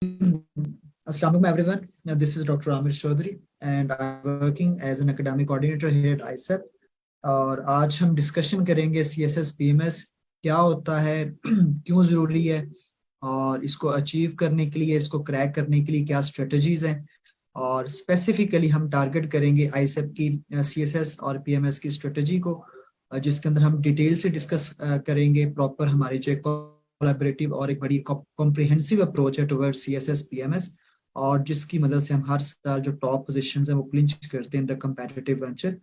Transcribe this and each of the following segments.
Assalamualaikum everyone. This is Dr. Amir Chaudhary and I'm working as an academic coordinator here at ISEP. और आज हम discussion करेंगे CSS PMS क्या होता है, क्यों ज़रूरी है और इसको अचीव करने के लिए, इसको क्रैक करने के लिए क्या स्ट्रेटजीज हैं, और स्पेसिफिकली हम टारगेट करेंगे ISEP की CSS और PMS की स्ट्रेटजी को, जिसके अंदर हम डिटेल से डिस्कस करेंगे प्रॉपर हमारी जो कोलैबोरेटिव और एक बड़ी कॉम्प्रिहेंसिव अप्रोच है टुवर्ड्स CSS PMS, और जिसकी मदद से हम हर साल जो टॉप पोजीशंस हैं वो क्लिंच करते हैं द कंपेटिटिव वेंचर।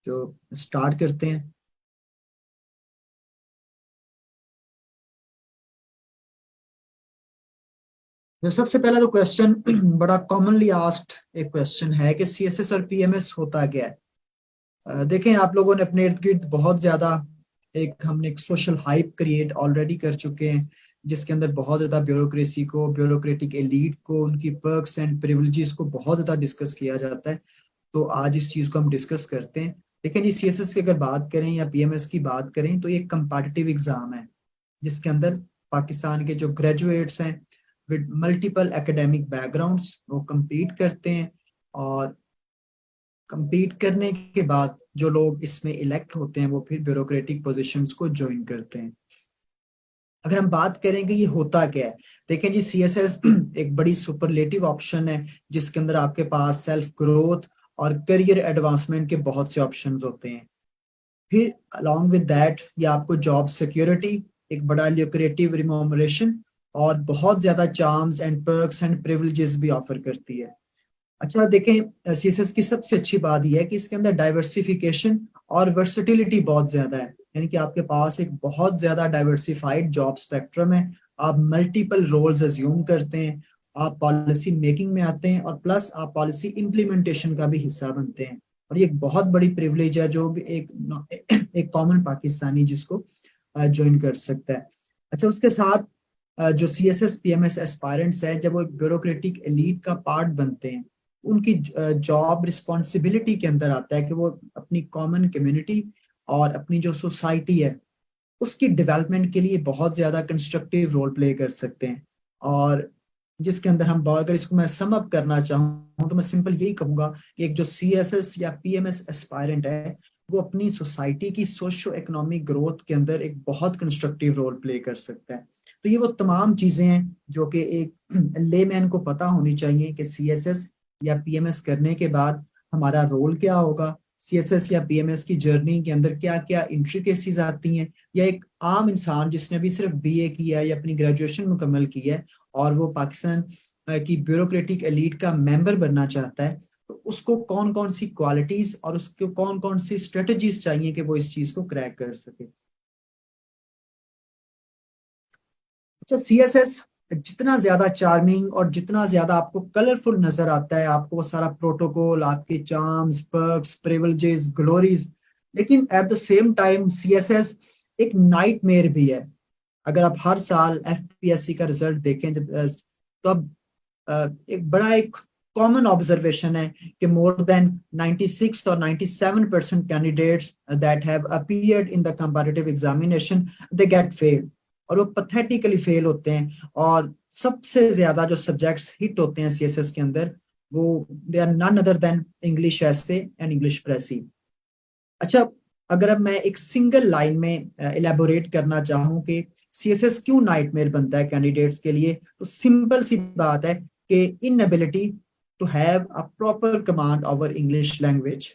जो स्टार्ट करते हैं। तो सबसे पहला तो क्वेश्चन बड़ा कॉमनली आस्क्ड एक क्वेश्चन है कि CSS और PMS होता क्या है। देखें, आप लोगों ने अपने इर्द गिर्द बहुत ज्यादा हमने एक सोशल हाइप क्रिएट ऑलरेडी कर चुके हैं, जिसके अंदर बहुत ज्यादा ब्यूरोक्रेसी को, ब्यूरोक्रेटिक एलीट को, उनकी पर्क्स एंड प्रिविलेजेस को बहुत ज्यादा डिस्कस किया जाता है। तो आज इस चीज को हम डिस्कस करते हैं। लेकिन ये CSS की अगर बात करें या PMS की बात करें तो ये कंपेटिटिव एग्जाम है, जिसके अंदर पाकिस्तान के जो ग्रेजुएट्स हैं विद मल्टीपल एकेडमिक बैकग्राउंड्स वो compete करते हैं, और compete करने के बाद जो लोग इसमें इलेक्ट होते हैं वो फिर ब्यूरोक्रेटिक पोजीशंस को ज्वाइन करते हैं। अगर हम बात करेंगे ये होता क्या है, देखें जी, CSS एक बड़ी सुपरलेटिव ऑप्शन है जिसके अंदर आपके पास सेल्फ ग्रोथ और करियर एडवांसमेंट के बहुत से ऑप्शंस होते हैं। फिर अलॉन्ग विद दैट ये आपको जॉब सिक्योरिटी, एक बड़ा ल्यूक्रेटिव रिम्यूनरेशन और बहुत ज्यादा charms and perks and privileges भी ऑफर करती है। अच्छा देखें, CSS की सबसे अच्छी बात यह है कि इसके अंदर डाइवर्सिफिकेशन और वर्सेटिलिटी बहुत ज्यादा है, यानी कि आपके पास एक बहुत ज्यादा डाइवर्सिफाइड जॉब स्पेक्ट्रम है। आप मल्टीपल रोल्स अज्यूम करते हैं, आप पॉलिसी मेकिंग में आते हैं और प्लस आप पॉलिसी इम्प्लीमेंटेशन का भी हिस्सा बनते हैं, और ये एक बहुत बड़ी प्रिविलेज है जो भी एक कॉमन पाकिस्तानी जिसको ज्वाइन कर सकता है। अच्छा, उसके साथ जो CSS PMS एस्पायरेंट्स है, जब वो ब्यूरोक्रेटिक एलीट का पार्ट बनते हैं, उनकी जॉब रिस्पॉन्सिबिलिटी के अंदर आता है कि वो अपनी कॉमन कम्युनिटी और अपनी जो सोसाइटी है उसकी डेवलपमेंट के लिए बहुत ज्यादा कंस्ट्रक्टिव रोल प्ले कर सकते हैं। और जिसके अंदर हम अगर इसको मैं सम अप करना चाहूँ तो मैं सिंपल यही कहूंगा कि एक जो CSS या PMS एस्पायरेंट है वो अपनी सोसाइटी की सोशो इकोनॉमिक ग्रोथ के अंदर एक बहुत कंस्ट्रक्टिव रोल प्ले कर सकता है। तो ये वो तमाम चीजें हैं जो कि एक लेमैन को पता होनी चाहिए कि CSS या PMS करने के बाद हमारा रोल क्या होगा, CSS या PMS की जर्नी के अंदर क्या क्या इंट्रिकेसीज आती हैं, या एक आम इंसान जिसने अभी सिर्फ BA किया है या अपनी ग्रेजुएशन मुकम्मल की है और वो पाकिस्तान की ब्यूरोक्रेटिक एलीट का मेंबर बनना चाहता है, तो उसको कौन कौन सी क्वालिटीज और उसको कौन कौन सी स्ट्रेटजीज चाहिए कि वो इस चीज को क्रैक कर सके। अच्छा, CSS जितना ज्यादा चार्मिंग और जितना ज्यादा आपको कलरफुल नजर आता है, आपको वो सारा प्रोटोकॉल, आपके चार्म्स, पर्क्स, प्रिविलेजेस, ग्लोरीज, लेकिन at the same time CSS एक नाइटमेयर भी है। अगर आप हर साल FPSC का रिजल्ट देखें जब तो अब एक कॉमन ऑब्जर्वेशन है कि मोर देन 96 और 97% candidates that have appeared in the comparative examination they get fail, और वो पैथेटिकली फेल होते हैं। और सबसे ज्यादा जो सब्जेक्ट्स हिट होते हैं CSS के अंदर वो they are none other than English essay and English precis. अच्छा, अगर अब मैं एक सिंगल लाइन में इलेबोरेट करना चाहूँ कि CSS क्यों नाइटमेयर बनता है कैंडिडेट्स के लिए, तो सिंपल सी बात है कि inability to have a proper command over English language,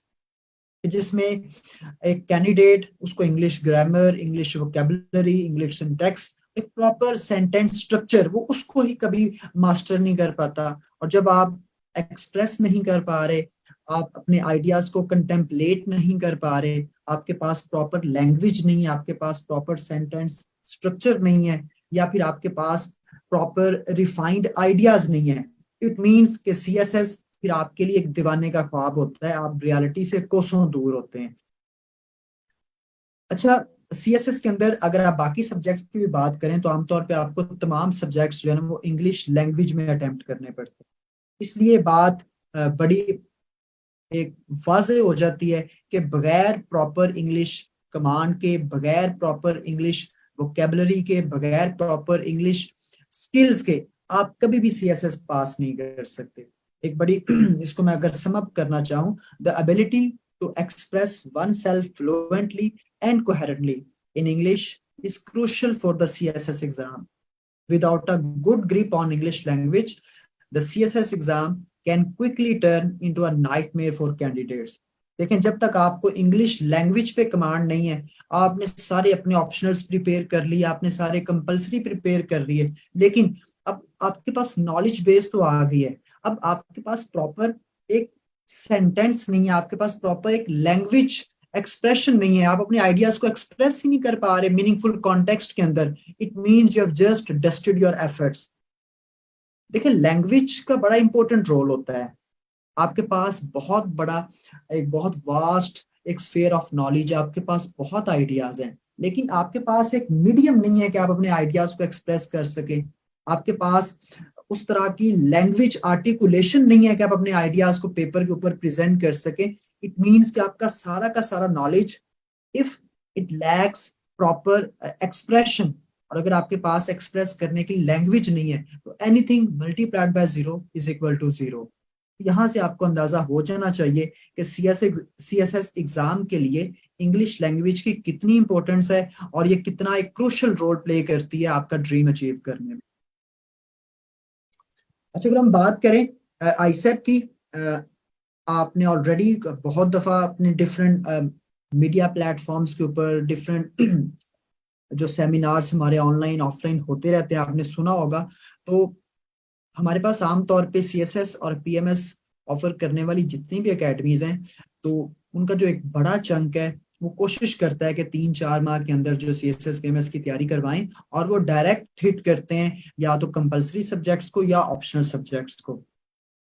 जिसमें एक कैंडिडेट उसको English grammar, English vocabulary, English syntax, एक प्रॉपर सेंटेंस स्ट्रक्चर वो उसको ही कभी मास्टर नहीं कर पाता। और जब आप एक्सप्रेस नहीं कर पा रहे, आप अपने आइडियाज को कंटेम्पलेट नहीं कर पा रहे, आपके पास प्रॉपर लैंग्वेज नहीं है, आपके पास प्रॉपर सेंटेंस स्ट्रक्चर नहीं है, या फिर आपके पास प्रॉपर रिफाइंड आइडियाज नहीं है, इट मीन्स कि CSS फिर आपके लिए एक दीवाने का ख्वाब होता है, आप रियलिटी से कोसों दूर होते हैं। अच्छा, CSS के अंदर अगर आप बाकी सब्जेक्ट्स की भी बात करें तो आमतौर पे आपको तमाम सब्जेक्ट्स जो है ना वो इंग्लिश लैंग्वेज में अटेम्प्ट करने पड़ते हैं। इसलिए बात बड़ी एक वाज़ेह हो जाती है कि बगैर प्रॉपर इंग्लिश कमांड के, बगैर प्रॉपर इंग्लिश वोकेबलरी के, बगैर प्रॉपर इंग्लिश स्किल्स के आप कभी भी CSS पास नहीं कर सकते। एक बड़ी इसको मैं अगर सम अप करना चाहूँ, the ability to express oneself fluently and coherently in English is crucial for the CSS exam. Without a good grip on English language, the CSS exam can quickly turn into a nightmare for candidates. देखें, जब तक आपको English language पे command नहीं है, आपने सारे अपने ऑप्शनल्स प्रिपेयर कर लिए, आपने सारे कंपलसरी प्रिपेयर कर लिए, लेकिन अब आपके पास नॉलेज बेस तो आ गई है, अब आपके पास प्रॉपर एक सेंटेंस नहीं है, आपके पास प्रॉपर एक लैंग्वेज एक्सप्रेशन नहीं है, आप अपने आइडियाज को एक्सप्रेस ही नहीं कर पा रहे मीनिंगफुल कॉन्टेक्स्ट के अंदर, it means you have just dusted your efforts. देखिए, लैंग्वेज का बड़ा इंपॉर्टेंट रोल होता है। आपके पास बहुत बड़ा एक बहुत वास्ट एक स्फीयर ऑफ नॉलेज है, आपके पास बहुत आइडियाज हैं, लेकिन आपके पास एक मीडियम नहीं है कि आप अपने आइडियाज को एक्सप्रेस कर सके। आपके पास उस तरह की लैंग्वेज आर्टिकुलेशन नहीं है कि आप अपने आइडियाज को पेपर के ऊपर प्रेजेंट कर सके। इट मीन्स कि आपका सारा का सारा knowledge, if it lacks proper expression, और अगर आपके पास एक्सप्रेस करने की लैंग्वेज नहीं है, तो anything multiplied by 0 is equal to 0। यहाँ से आपको अंदाजा हो जाना चाहिए कि CSS एग्जाम के लिए इंग्लिश लैंग्वेज की कितनी इंपॉर्टेंस है और ये कितना एक क्रूशियल रोल प्ले करती है आपका ड्रीम अचीव करने में। अच्छा, अगर हम बात करें आईसेट की, आपने ऑलरेडी बहुत दफा अपने डिफरेंट मीडिया प्लेटफॉर्म्स के ऊपर डिफरेंट जो सेमिनार्स हमारे ऑनलाइन ऑफलाइन होते रहते हैं, आपने सुना होगा। तो हमारे पास आमतौर पे CSS और PMS ऑफर करने वाली जितनी भी एकेडमीज हैं, तो उनका जो एक बड़ा चंक है वो कोशिश करता है कि 3-4 माह के अंदर जो CSS PMS की तैयारी करवाएं, और वो डायरेक्ट हिट करते हैं या तो कंपलसरी सब्जेक्ट्स को या ऑप्शनल सब्जेक्ट्स को,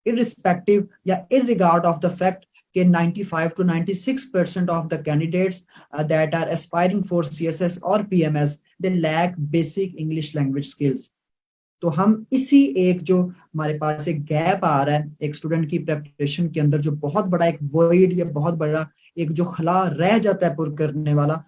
इररिस्पेक्टिव या इररिगार्ड ऑफ द फैक्ट कि 95 to 96% of the candidates that are aspiring for CSS or PMS, they lack basic English language skills. तो हम इसी एक जो हमारे पास एक गैप आ रहा है एक स्टूडेंट की प्रेपरेशन के अंदर, जो बहुत बड़ा एक वॉइड या बहुत बड़ा एक जो खला रह जाता है पुर करने वाला,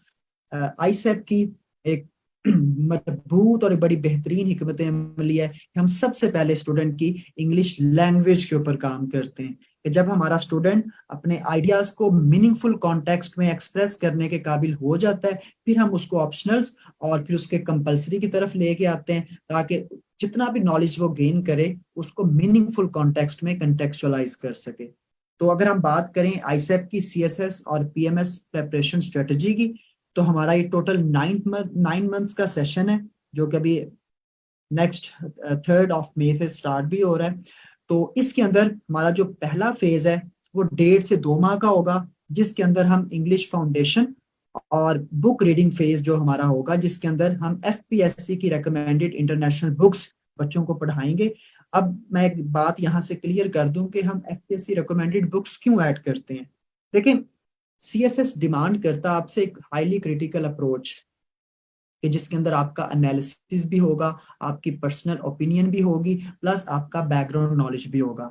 आईसेट की एक मजबूत और एक बड़ी बेहतरीन हिकमत अमली है कि हम सबसे पहले स्टूडेंट की इंग्लिश लैंग्वेज के ऊपर काम करते हैं, कि जब हमारा स्टूडेंट अपने आइडियाज को मीनिंगफुल कॉन्टेक्स्ट में एक्सप्रेस करने के काबिल हो जाता है, फिर हम उसको ऑप्शनल्स और फिर उसके कंपलसरी की तरफ लेके आते हैं, ताकि जितना भी नॉलेज वो गेन करे उसको मीनिंगफुल कॉन्टेक्स्ट में कंटेक्चुअलाइज कर सके। तो अगर हम बात करें आईसेट की CSS और PMS प्रेपरेशन स्ट्रेटजी की, तो हमारा ये टोटल 9 मंथ्स का सेशन है, जो कि अभी नेक्स्ट 3rd of May से स्टार्ट भी हो रहा है। तो इसके अंदर हमारा जो पहला फेज है वो 1.5 से 2 माह का होगा, जिसके अंदर हम इंग्लिश फाउंडेशन और बुक रीडिंग फेज जो हमारा होगा, जिसके अंदर हम FPSC की रिकमेंडेड इंटरनेशनल बुक्स बच्चों को पढ़ाएंगे। अब मैं एक बात यहाँ से क्लियर कर दूं कि हम FPSC रिकमेंडेड बुक्स क्यों ऐड करते हैं। देखें, CSS डिमांड करता है आपसे एक हाईली क्रिटिकल अप्रोच, कि जिसके अंदर आपका एनालिसिस भी होगा, आपकी पर्सनल ओपिनियन भी होगी, प्लस आपका बैकग्राउंड नॉलेज भी होगा।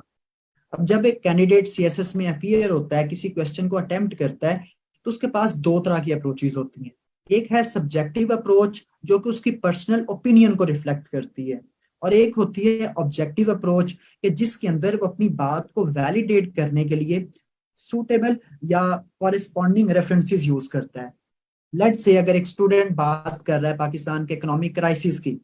अब जब एक कैंडिडेट CSS में अपीयर होता है, किसी क्वेश्चन को अटेम्प्ट करता है, तो उसके पास 2 तरह की अप्रोचेज होती हैं। एक है सब्जेक्टिव अप्रोच, जो कि उसकी पर्सनल ओपिनियन को रिफ्लेक्ट करती है, और एक होती है ऑब्जेक्टिव अप्रोच, कि जिसके अंदर वो अपनी बात को वैलिडेट करने के लिए सूटेबल या कॉरेस्पॉन्डिंग रेफरेंसेस यूज करता है। लेट्स से अगर एक स्टूडेंट बात कर रहा है पाकिस्तान के इकोनॉमिक क्राइसिस की,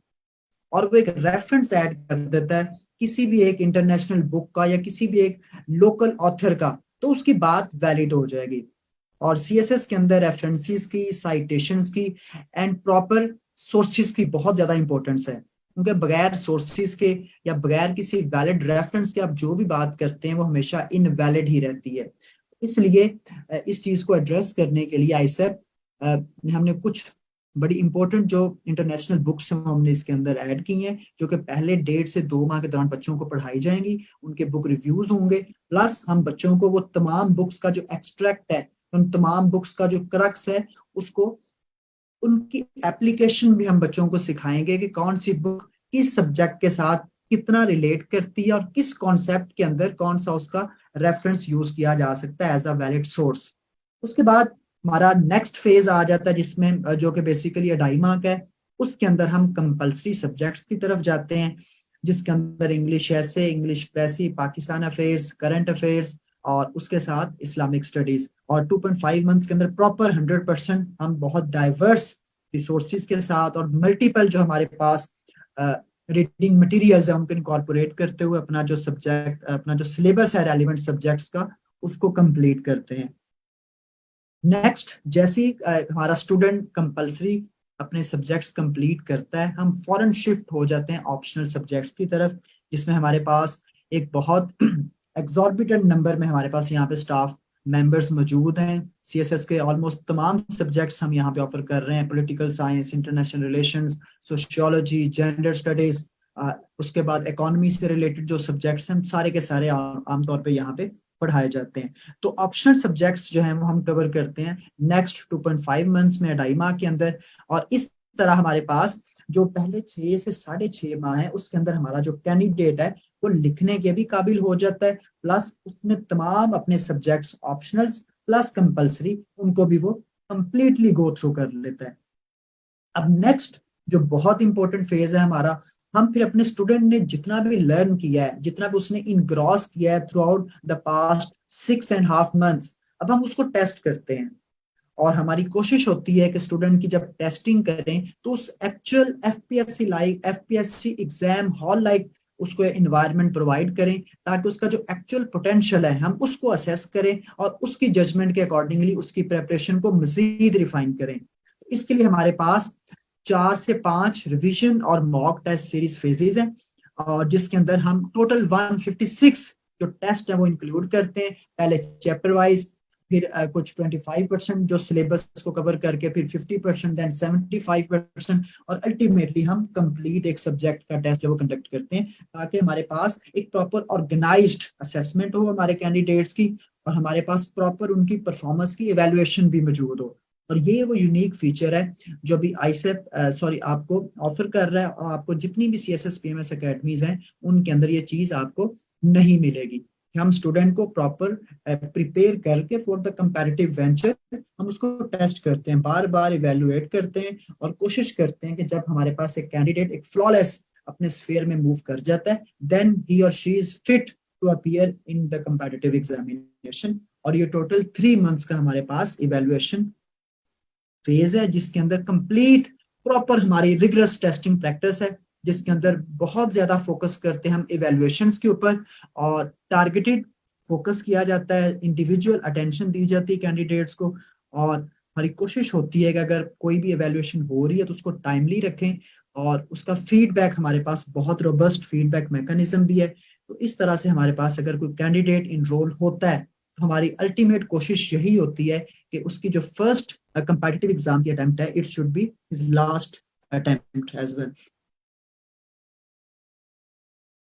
और वो एक रेफरेंस ऐड कर देता है किसी भी एक इंटरनेशनल बुक का या किसी भी एक लोकल ऑथर का, तो उसकी बात वैलिड हो जाएगी। और CSS के अंदर रेफरेंसेस की, साइटेशंस की एंड प्रॉपर सोर्सेज की बहुत ज्यादा इंपॉर्टेंस है, क्योंकि बगैर सोर्सेज के या बगैर किसी वैलिड रेफरेंस के आप जो भी बात करते हैं वो हमेशा इनवैलिड ही रहती है। इसलिए इस चीज को एड्रेस करने के लिए आईसेट हमने कुछ बड़ी इंपॉर्टेंट जो इंटरनेशनल बुक्स हैं हमने इसके अंदर ऐड की हैं, जो कि पहले 1.5 से 2 माह के दौरान बच्चों को पढ़ाई जाएंगी। उनके बुक रिव्यूज होंगे, प्लस हम बच्चों को वो तमाम बुक्स का जो एक्सट्रैक्ट है, उन तमाम बुक्स का जो क्रक्स है, उसको उनकी एप्लीकेशन भी हम बच्चों को सिखाएंगे कि कौन सी बुक किस सब्जेक्ट के साथ कितना रिलेट करती है और किस कॉन्सेप्ट के अंदर कौन सा उसका रेफरेंस यूज किया जा सकता है एज अ वैलिड सोर्स। उसके बाद हमारा नेक्स्ट फेज आ जाता है, जिसमें जो कि बेसिकली 2.5 माह का है, उसके अंदर हम कंपलसरी सब्जेक्ट्स की तरफ जाते हैं, जिसके अंदर English essay, English precis, Pakistan affairs, current affairs और उसके साथ इस्लामिक स्टडीज। और 2.5 मंथ्स के अंदर प्रॉपर 100% हम बहुत डाइवर्स रिसोर्सेज के साथ और मल्टीपल जो हमारे पास रीडिंग मटेरियल्स है उनको इनकॉर्पोरेट करते हुए अपना जो सब्जेक्ट, अपना जो सिलेबस है रेलिवेंट सब्जेक्ट्स का, उसको कंप्लीट करते हैं। नेक्स्ट, जैसे ही हमारा स्टूडेंट कंपलसरी अपने सब्जेक्ट्स कंप्लीट करता है, हम फॉरन शिफ्ट हो जाते हैं ऑप्शनल सब्जेक्ट्स की तरफ, जिसमें हमारे पास एक बहुत एग्जॉर्बिटेंट नंबर में हमारे पास यहाँ पे स्टाफ मेंबर्स मौजूद हैं। सीएसएस के ऑलमोस्ट तमाम सब्जेक्ट्स हम यहाँ पे ऑफर कर रहे हैं, political science, international relations, sociology, gender studies, उसके बाद इकोनॉमी से रिलेटेड जो सब्जेक्ट्स हैं सारे के सारे आमतौर पे यहाँ पे पढ़ाए जाते हैं। तो ऑप्शनल सब्जेक्ट्स जो हैं वो हम कवर करते हैं नेक्स्ट 2.5 मंथ्स में 2.5 माह के अंदर। और इस तरह हमारे पास जो पहले 6 से 6.5 माह है उसके अंदर हमारा जो कैंडिडेट है वो लिखने के भी काबिल हो जाता है, प्लस उसने तमाम अपने सब्जेक्ट्स ऑप्शनल्स प्लस कंपलसरी उनको भी वो कंप्लीटली गो थ्रू कर लेता है। अब नेक्स्ट जो बहुत इंपॉर्टेंट फेज है हमारा, हम फिर अपने स्टूडेंट ने जितना भी लर्न किया है, जितना भी उसने इनग्रॉस किया है through out the past 6.5 months, अब हम उसको टेस्ट करते हैं। और हमारी कोशिश होती है कि स्टूडेंट की जब टेस्टिंग करें तो उस actual FPSC exam hall like उसको एनवायरनमेंट प्रोवाइड करें, ताकि उसका जो एक्चुअल पोटेंशियल है हम उसको असेस करें और उसकी जजमेंट के अकॉर्डिंगली उसकी प्रेपरेशन को मजीद रिफाइन करें। इसके लिए हमारे पास 4 से 5 रिवीजन और मॉक टेस्ट सीरीज फेजेज हैं, और जिसके अंदर हम टोटल 156 जो टेस्ट है वो इंक्लूड करते हैं। पहले चैप्टर वाइज, फिर कुछ 25% जो सिलेबस को कवर करके, फिर 50%, देन 75%, और अल्टीमेटली हम कंप्लीट एक सब्जेक्ट का टेस्ट जो वो कंडक्ट करते हैं, ताकि हमारे पास एक प्रॉपर ऑर्गेनाइज्ड असेसमेंट हो हमारे कैंडिडेट्स की, और हमारे पास प्रॉपर उनकी परफॉर्मेंस की इवेल्युएशन भी मौजूद हो। और ये वो यूनिक फीचर है जो भी आईसेप आपको ऑफर कर रहा है, और आपको जितनी भी सीएसएस पीएमएस अकेडमीज हैं उनके अंदर ये चीज आपको नहीं मिलेगी। हम स्टूडेंट को प्रॉपर प्रिपेयर करके फॉर द कंपैरेटिव वेंचर हम उसको टेस्ट करते हैं, बार बार इवेलुएट करते हैं, और कोशिश करते हैं कि जब हमारे पास एक कैंडिडेट एक फ्लॉलेस अपने स्फीयर में मूव कर जाता है, देन ही और she is fit to appear in the comparative examination. और ये टोटल 3 मंथ्स का हमारे पास इवेलुएशन फेज है, जिसके अंदर कंप्लीट प्रॉपर हमारी रिगरस टेस्टिंग प्रैक्टिस है, जिसके अंदर बहुत ज्यादा फोकस करते हैं हम इवेल्युएशंस के ऊपर, और टारगेटेड फोकस किया जाता है, इंडिविजुअल अटेंशन दी जाती है कैंडिडेट्स को। और हमारी कोशिश होती है कि अगर कोई भी इवेल्युएशन हो रही है तो उसको टाइमली रखें, और उसका फीडबैक हमारे पास बहुत रोबस्ट फीडबैक मैकेनिज्म भी है। तो इस तरह से हमारे पास अगर कोई कैंडिडेट इनरोल होता है तो हमारी अल्टीमेट कोशिश यही होती है कि उसकी जो फर्स्ट कंपेटिटिव एग्जाम की अटेम्प्ट है, it should be his last attempt as well.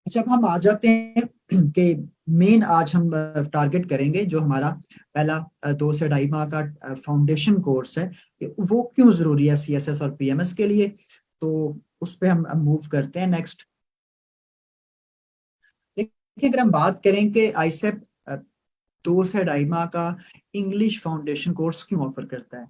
अच्छा, अब हम आ जाते हैं कि मेन आज हम टारगेट करेंगे जो हमारा पहला 2 से 2.5 माह का फाउंडेशन कोर्स है, वो क्यों जरूरी है सीएसएस और पीएमएस के लिए। तो उस पर हम मूव करते हैं नेक्स्ट। देखिए, अगर हम बात करें कि आईसेप 2 से 2.5 माह का इंग्लिश फाउंडेशन कोर्स क्यों ऑफर करता है,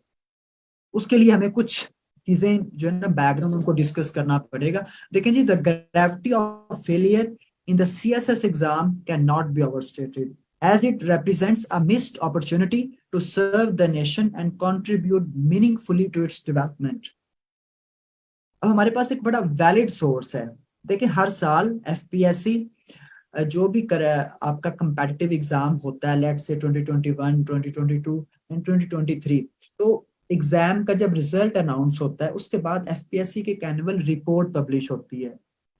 उसके लिए हमें कुछ चीजें जो है ना बैकग्राउंड उनको डिस्कस करना पड़ेगा। देखें जी, the gravity of failure in the CSS exam can not be overstated, as it represents a missed opportunity to serve the nation and contribute meaningfully to its development. अब हमारे पास एक बड़ा वैलिड सोर्स है। देखिए, हर साल एफपीएससी जो भी आपका कंपेटिटिव एग्जाम होता है, लेट्स से 2021, 2022 एंड 2023, तो एग्जाम का जब रिजल्ट अनाउंस होता है उसके बाद एफपीएससी की एनुअल रिपोर्ट पब्लिश होती है,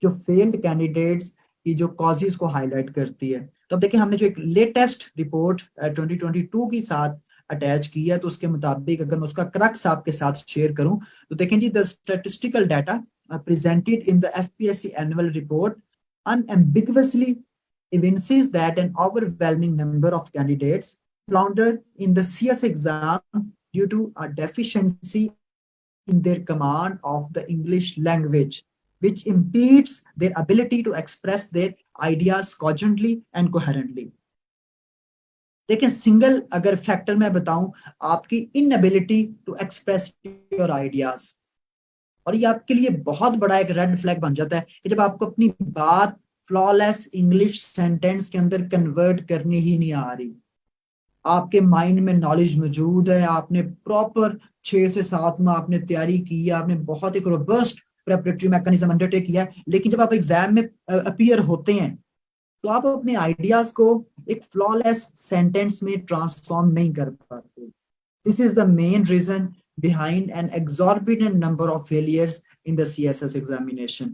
जो फेल्ड कैंडिडेट्स की जो कॉजेज को हाईलाइट करती है। तो अब देखिए, हमने जो एक लेटेस्ट रिपोर्ट 2022 के साथ अटैच की है, तो उसके मुताबिक अगर मैं उसका क्रक्स आपके साथ शेयर करूं तो देखें जी, the statistical data presented in the FPSC annual report unambiguously evinces that an overwhelming number of candidates floundered in the CS exam due to a deficiency in their command of the English language, which impedes their ability to express their ideas cogently and coherently. देखिए, single अगर factor मैं बताऊं, आपकी inability to express your ideas, और ये आपके लिए बहुत बड़ा एक रेड फ्लैग बन जाता है कि जब आपको अपनी बात फ्लॉलेस इंग्लिश सेंटेंस के अंदर कन्वर्ट करनी ही नहीं आ रही, आपके माइंड में नॉलेज मौजूद है, आपने प्रॉपर 6 से 7 माह आपने तैयारी की है, आपने बहुत एक रोबस्ट प्रेपरेटरी मैकेनिज्म अंडरटेक किया है, लेकिन जब आप एग्जाम में अपीयर होते हैं तो आप अपने आइडियाज को एक फ्लॉलेस सेंटेंस में ट्रांसफॉर्म नहीं कर पाते। This is the main reason behind an exorbitant number of failures in the CSS examination.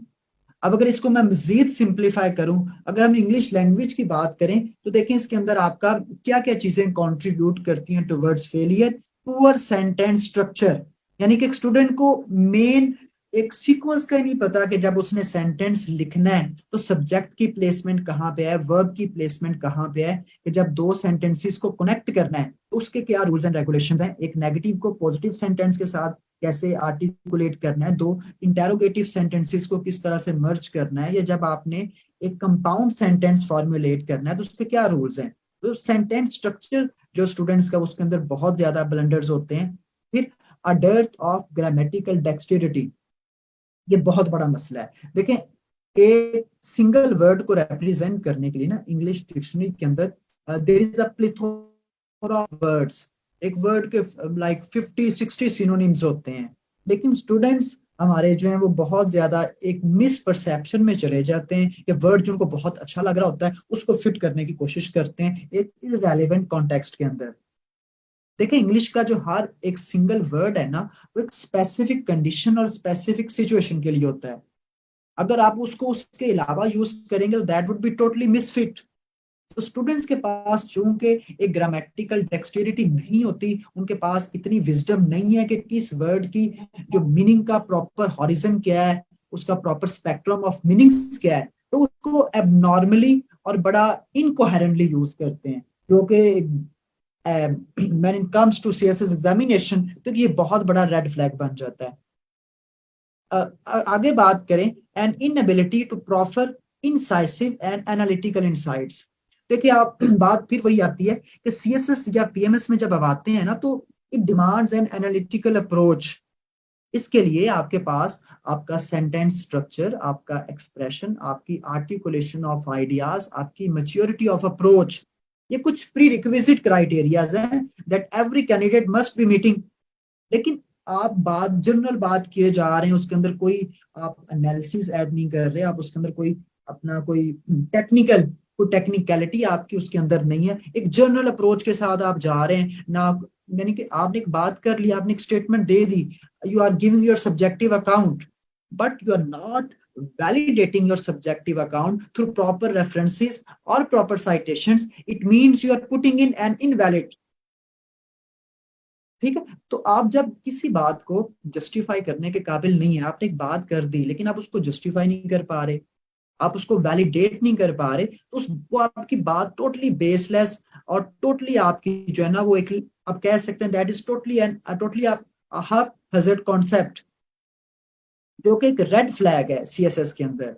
अब अगर इसको मैं मजीद सिंप्लीफाई करूं, अगर हम इंग्लिश लैंग्वेज की बात करें तो देखें इसके अंदर आपका क्या क्या चीजें कंट्रीब्यूट करती हैं towards failure. Poor sentence structure, यानी कि एक स्टूडेंट को मेन एक सीक्वेंस का ही नहीं पता कि जब उसने सेंटेंस लिखना है तो सब्जेक्ट की प्लेसमेंट कहाँ पे है, वर्ब की प्लेसमेंट कहाँ पे है, कि जब दो सेंटेंसेस को कनेक्ट करना है तो उसके क्या रूल्स एंड रेगुलेशंस हैं, एक नेगेटिव को पॉजिटिव सेंटेंस के साथ कैसे आर्टिकुलेट करना है, दो इंटेरोगेटिव सेंटेंसेस को किस तरह से मर्ज करना है, या जब आपने एक कंपाउंड सेंटेंस फॉर्मुलेट करना है तो उसके क्या रूल्स हैं। तो सेंटेंस स्ट्रक्चर जो स्टूडेंट्स का उसके अंदर बहुत ज्यादा ब्लंडर्स होते हैं। फिर अ डेarth ऑफ ग्रामेटिकल डेक्सटेरिटी, ये बहुत बड़ा मसला है। देखें, एक सिंगल वर्ड को रिप्रेजेंट करने के लिए ना इंग्लिश डिक्शनरी के अंदर there is a plethora of words. एक वर्ड के लाइक 50-60 सिनोनिम्स होते हैं, लेकिन स्टूडेंट्स हमारे जो हैं वो बहुत ज्यादा एक मिस परसेप्शन में चले जाते हैं कि वर्ड जो उनको बहुत अच्छा लग रहा होता है उसको फिट करने की कोशिश करते हैं एक इररेलेवेंट कॉन्टेक्स्ट के अंदर। देखिए, इंग्लिश का जो हर एक सिंगल वर्ड है ना, वो एक स्पेसिफिक कंडीशन और स्पेसिफिक सिचुएशन के लिए होता है। अगर आप उसको उसके अलावा यूज करेंगे तो that would be totally misfit. तो स्टूडेंट्स के पास चूंकि एक ग्रामेटिकल डेक्सटेरिटी नहीं होती, उनके पास इतनी विजडम नहीं है कि किस वर्ड की जो मीनिंग का प्रॉपर हॉरिजन क्या है, उसका प्रॉपर स्पेक्ट्रम ऑफ मीनिंग्स क्या है, तो उसको एबनॉर्मली और बड़ा इनकोहेरेंटली यूज करते हैं, जो कि when it comes to CSS examination तो ये बहुत बड़ा रेड फ्लैग बन जाता है। आगे बात करें, an inability to proper incisive and analytical insights. देखिए, आप बात फिर वही आती है कि CSS या PMS में जब आप आते हैं ना तो it demands an analytical approach. इसके लिए आपके पास आपका सेंटेंस स्ट्रक्चर, आपका एक्सप्रेशन, आपकी आर्टिकुलेशन ऑफ आइडियाज, आपकी मैच्योरिटी ऑफ अप्रोच, ये कुछ प्री रिक्विजिट क्राइटेरियाज हैं that every candidate must be meeting. लेकिन आप बात जनरल बात किए जा रहे हैं, उसके अंदर कोई आप एनालिसिस ऐड नहीं कर रहे, आप उसके अंदर कोई अपना कोई टेक्निकलिटी आपकी उसके अंदर नहीं है, एक जनरल अप्रोच के साथ आप जा रहे हैं ना। यानी कि आपने एक बात कर ली, आपने एक स्टेटमेंट दे दी, you are giving your subjective account, but you are not validating your subjective account through proper references or proper citations. It means you are putting in an invalid. ठीक है, तो आप जब किसी बात को जस्टिफाई करने के काबिल नहीं है, आपने एक बात कर दी लेकिन आप उसको जस्टिफाई नहीं कर पा रहे, आप उसको वैलिडेट नहीं कर पा रहे, तो वो आपकी बात टोटली बेसलेस और टोटली आपकी जो है ना वो एक आप कह सकते हैं that is totally and totally आप हाफ हजर्ड कॉन्सेप्ट, जो कि एक रेड फ्लैग है CSS के अंदर।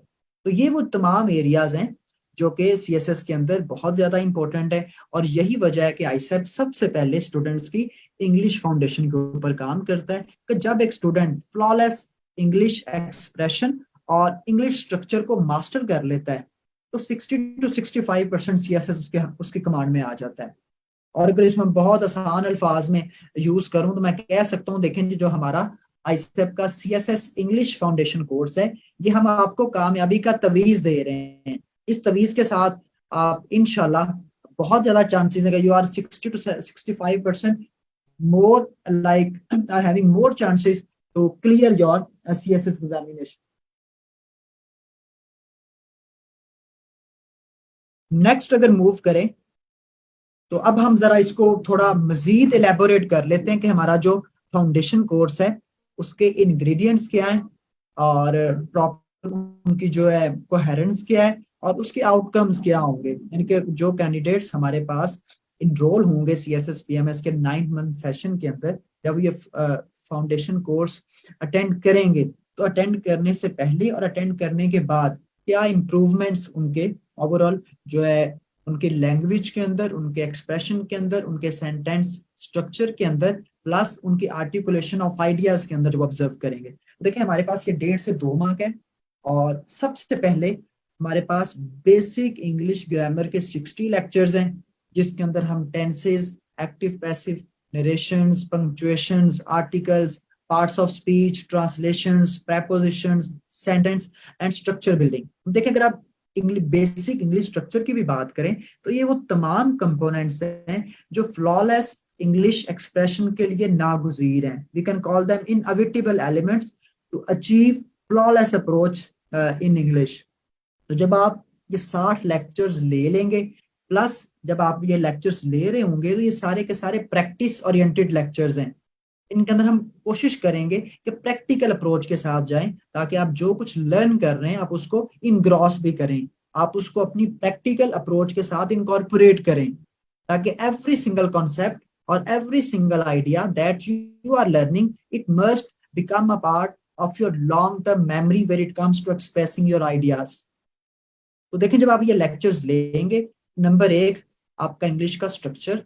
तो ये वो तमाम एरियाज हैं जो कि CSS के अंदर बहुत ज्यादा इंपॉर्टेंट है, और यही वजह है कि ISEP सबसे पहले स्टूडेंट्स की इंग्लिश फाउंडेशन के ऊपर काम करता है कि जब एक स्टूडेंट फ्लॉलेस इंग्लिश एक्सप्रेशन और इंग्लिश स्ट्रक्चर को मास्टर कर लेता है तो 60 to 65% CSS उसके कमांड में आ जाता है। और अगर इसमें बहुत आसान अल्फाज में यूज करूं तो मैं कह सकता हूं, देखें जो हमारा ISEP का CSS इंग्लिश फाउंडेशन कोर्स है, ये हम आपको कामयाबी का तवीज दे रहे हैं। इस तवीज के साथ आप इंशाल्लाह बहुत ज्यादा चांसेस है, you are 60 to 65% more like are having more chances to clear your CSS examination. Next अगर मूव करें तो अब हम जरा इसको थोड़ा मजीद एलेबोरेट कर लेते हैं कि हमारा जो फाउंडेशन कोर्स है उसके इंग्रेडिएंट्स क्या हैं और प्रॉपर उनकी जो है कोहेरेंस क्या है और उसके आउटकम्स क्या होंगे। यानी कि जो कैंडिडेट्स हमारे पास इनरोल होंगे CSS PMS के 9th मंथ सेशन के अंदर, जब ये फाउंडेशन कोर्स अटेंड करेंगे तो अटेंड करने से पहले और अटेंड करने के बाद क्या इम्प्रूवमेंट्स उनके ओवरऑल जो है उनके लैंग्वेज के अंदर, उनके एक्सप्रेशन के अंदर, उनके सेंटेंस स्ट्रक्चर के अंदर, प्लस उनकी आर्टिकुलेशन ऑफ आइडियाज के अंदर जो ऑब्जर्व करेंगे। देखिए हमारे पास ये 1.5 से 2 मार्क है। और सबसे पहले हमारे पास बेसिक इंग्लिश ग्रामर के 60 लेक्चर्स हैं, जिसके अंदर हम tenses, active passive, narrations, punctuations, articles, parts of speech, translations, prepositions, sentence and structure building. देखिए अगर आप बेसिक इंग्लिश स्ट्रक्चर की भी बात करें तो ये वो तमाम कंपोनेंट्स हैं जो फ्लॉलेस इंग्लिश एक्सप्रेशन के लिए नागुजीर हैं। We can call them inevitable elements to achieve flawless approach in English. तो जब आप ये 60 लेक्चर्स ले लेंगे, प्लस जब आप ये लेक्चर्स ले रहे होंगे तो ये सारे के सारे प्रैक्टिस ओरिएंटेड लेक्चर्स हैं। इनके अंदर हम कोशिश करेंगे कि प्रैक्टिकल अप्रोच के साथ जाएं, ताकि आप जो कुछ लर्न कर रहे हैं आप उसको इनग्रॉस भी करें, आप उसको अपनी प्रैक्टिकल अप्रोच के साथ इनकॉर्पोरेट करें, ताकि एवरी सिंगल कॉन्सेप्ट और every single idea that you are learning it must become a part of your long term memory when it comes to expressing your ideas। तो देखिए जब आप ये लेक्चर्स लेंगे, नंबर 1 आपका इंग्लिश का स्ट्रक्चर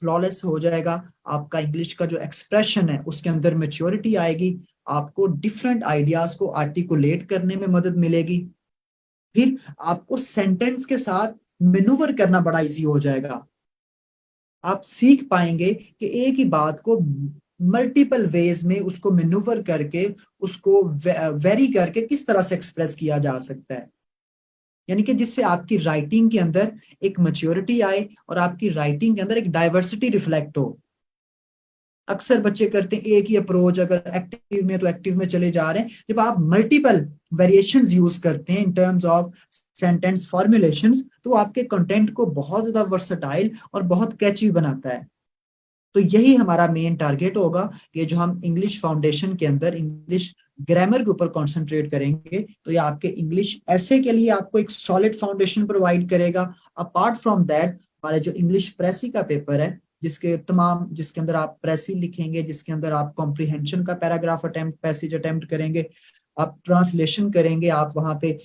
फ्लॉलेस हो जाएगा, आपका इंग्लिश का जो एक्सप्रेशन है उसके अंदर मैच्योरिटी आएगी, आपको डिफरेंट आइडियाज को आर्टिकुलेट करने में मदद मिलेगी, फिर आपको सेंटेंस के साथ मैनूवर करना बड़ा इजी हो जाएगा। आप सीख पाएंगे कि एक ही बात को मल्टीपल वेज में उसको मैनूवर करके उसको वेरी करके किस तरह से एक्सप्रेस किया जा सकता है, यानी कि जिससे आपकी राइटिंग के अंदर एक मैच्योरिटी आए और आपकी राइटिंग के अंदर एक डाइवर्सिटी रिफ्लेक्ट हो। अक्सर बच्चे करते हैं एक ही अप्रोच, अगर एक्टिव में तो एक्टिव में चले जा रहे हैं। जब आप मल्टीपल वेरिएशंस यूज करते हैं in terms of sentence formulations, तो आपके कंटेंट को बहुत ज्यादा वर्सटाइल और बहुत कैची बनाता है। तो यही हमारा मेन टारगेट होगा कि जो हम इंग्लिश फाउंडेशन के अंदर इंग्लिश ग्रामर के ऊपर कंसंट्रेट करेंगे, तो ये आपके इंग्लिश ऐसे के लिए आपको एक सॉलिड फाउंडेशन प्रोवाइड करेगा। अपार्ट फ्रॉम दैट हमारे जो इंग्लिश प्रेसी का पेपर है, जिसके अंदर आप प्रेसी लिखेंगे, जिसके अंदर आप कॉम्प्रिहेंशन का पैराग्राफ अटेम्प्ट, पैसेज अटेम्प्ट करेंगे, आप ट्रांसलेशन करेंगे, आप वहां पे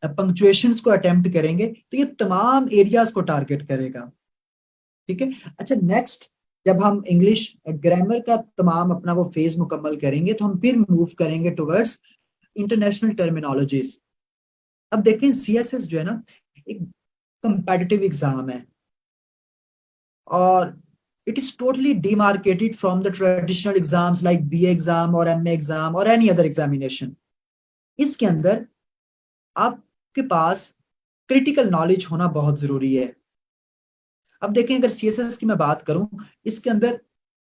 पंक्चुएशंस को अटेम्प्ट करेंगे, तो ये तमाम एरियाज को टारगेट करेगा। ठीक है। अच्छा, नेक्स्ट जब हम इंग्लिश ग्रामर का तमाम अपना वो फेज मुकम्मल करेंगे तो हम फिर मूव करेंगे टुवर्ड्स इंटरनेशनल टर्मिनोलॉजीज। अब देखें सीएसएस जो है ना एक कंपेटिटिव एग्जाम है, और it is totally demarcated from the traditional exams like BA exam और एमए एग्जाम और एनी अदर एग्जामिनेशन। इसके अंदर आपके पास क्रिटिकल नॉलेज होना बहुत जरूरी है। अब देखें अगर सीएसएस की मैं बात करूं, इसके अंदर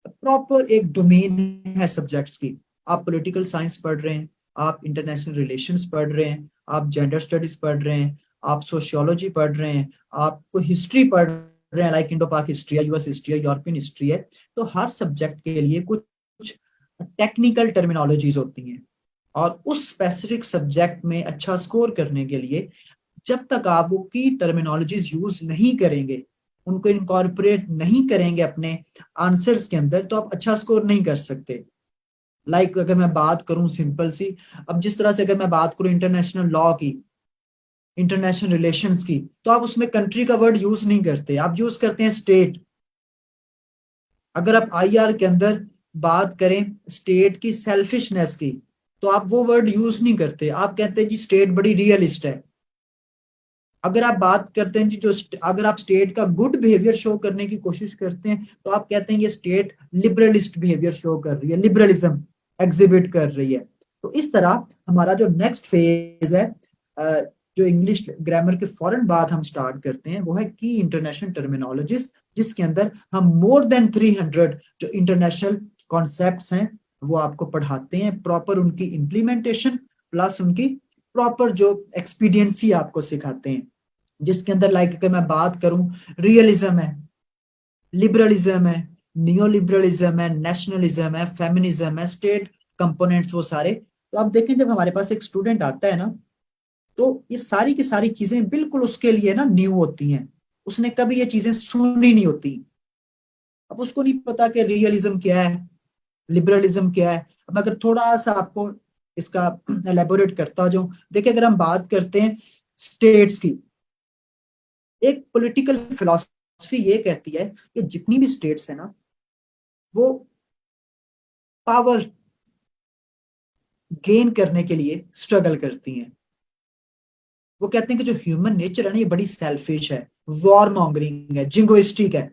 प्रॉपर एक डोमेन है सब्जेक्ट्स की। आप पॉलिटिकल साइंस पढ़ रहे हैं, आप इंटरनेशनल रिलेशंस पढ़ रहे हैं, आप जेंडर स्टडीज पढ़ रहे हैं, आप सोशियोलॉजी पढ़ रहे हैं, आपको हिस्ट्री पढ़ रहे हैं, लाइक इंडो पाक हिस्ट्री है, यूएस हिस्ट्री है, यूरोपियन हिस्ट्री है। तो हर सब्जेक्ट के लिए कुछ टेक्निकल टर्मिनोलॉजीज होती हैं, और उस स्पेसिफिक सब्जेक्ट में अच्छा स्कोर करने के लिए जब तक आप वो की टर्मिनोलॉजीज यूज नहीं करेंगे, उनको इनकॉर्पोरेट नहीं करेंगे अपने आंसर्स के अंदर, तो आप अच्छा स्कोर नहीं कर सकते। लाइक अगर मैं बात करूं सिंपल सी, अब जिस तरह से अगर मैं बात करूं इंटरनेशनल लॉ की, इंटरनेशनल रिलेशंस की, तो आप उसमें कंट्री का वर्ड यूज नहीं करते, आप यूज करते हैं स्टेट। अगर आप आईआर के अंदर बात करें स्टेट की सेल्फिशनेस की, तो आप वो वर्ड यूज नहीं करते, आप कहते हैं जी स्टेट बड़ी रियलिस्ट है। अगर आप बात करते हैं जो अगर आप स्टेट का गुड बिहेवियर शो करने की कोशिश करते हैं, तो आप कहते हैं ये स्टेट लिबरलिस्ट बिहेवियर शो कर रही है, लिबरलिज्म एग्जिबिट कर रही है। तो इस तरह हमारा जो नेक्स्ट फेज है, जो इंग्लिश ग्रामर के फौरन बाद हम स्टार्ट करते हैं, वो है की इंटरनेशनल टर्मिनोलॉजीज, जिसके अंदर हम मोर देन 300 जो इंटरनेशनल कॉन्सेप्ट्स हैं वो आपको पढ़ाते हैं, प्रॉपर उनकी इम्प्लीमेंटेशन प्लस उनकी प्रॉपर जो एक्सपीडियंसी आपको सिखाते हैं, जिसके अंदर लाइक अगर मैं बात करूं रियलिज्म है, लिबरलिज्म है, नियो लिबरलिज्म है, नेशनलिज्म है, फेमिनिज्म है, स्टेट कंपोनेंट्स वो सारे। तो आप देखें जब हमारे पास एक स्टूडेंट आता है ना, तो ये सारी की सारी चीजें बिल्कुल उसके लिए ना न्यू होती हैं, उसने कभी ये चीजें सुनी नहीं होती। अब उसको नहीं पता कि रियलिज्म क्या है, लिबरलिज्म क्या है। अब अगर थोड़ा सा आपको इसका एलेबोरेट करता जाऊं, देखिए अगर हम बात करते हैं स्टेट्स की, एक पॉलिटिकल फिलॉसफी ये कहती है कि जितनी भी स्टेट्स है ना, वो पावर गेन करने के लिए स्ट्रगल करती हैं। वो कहते हैं कि जो ह्यूमन नेचर है ना, ये बड़ी सेल्फिश है, वॉर मॉन्गरिंग है, जिंगोइस्टिक है।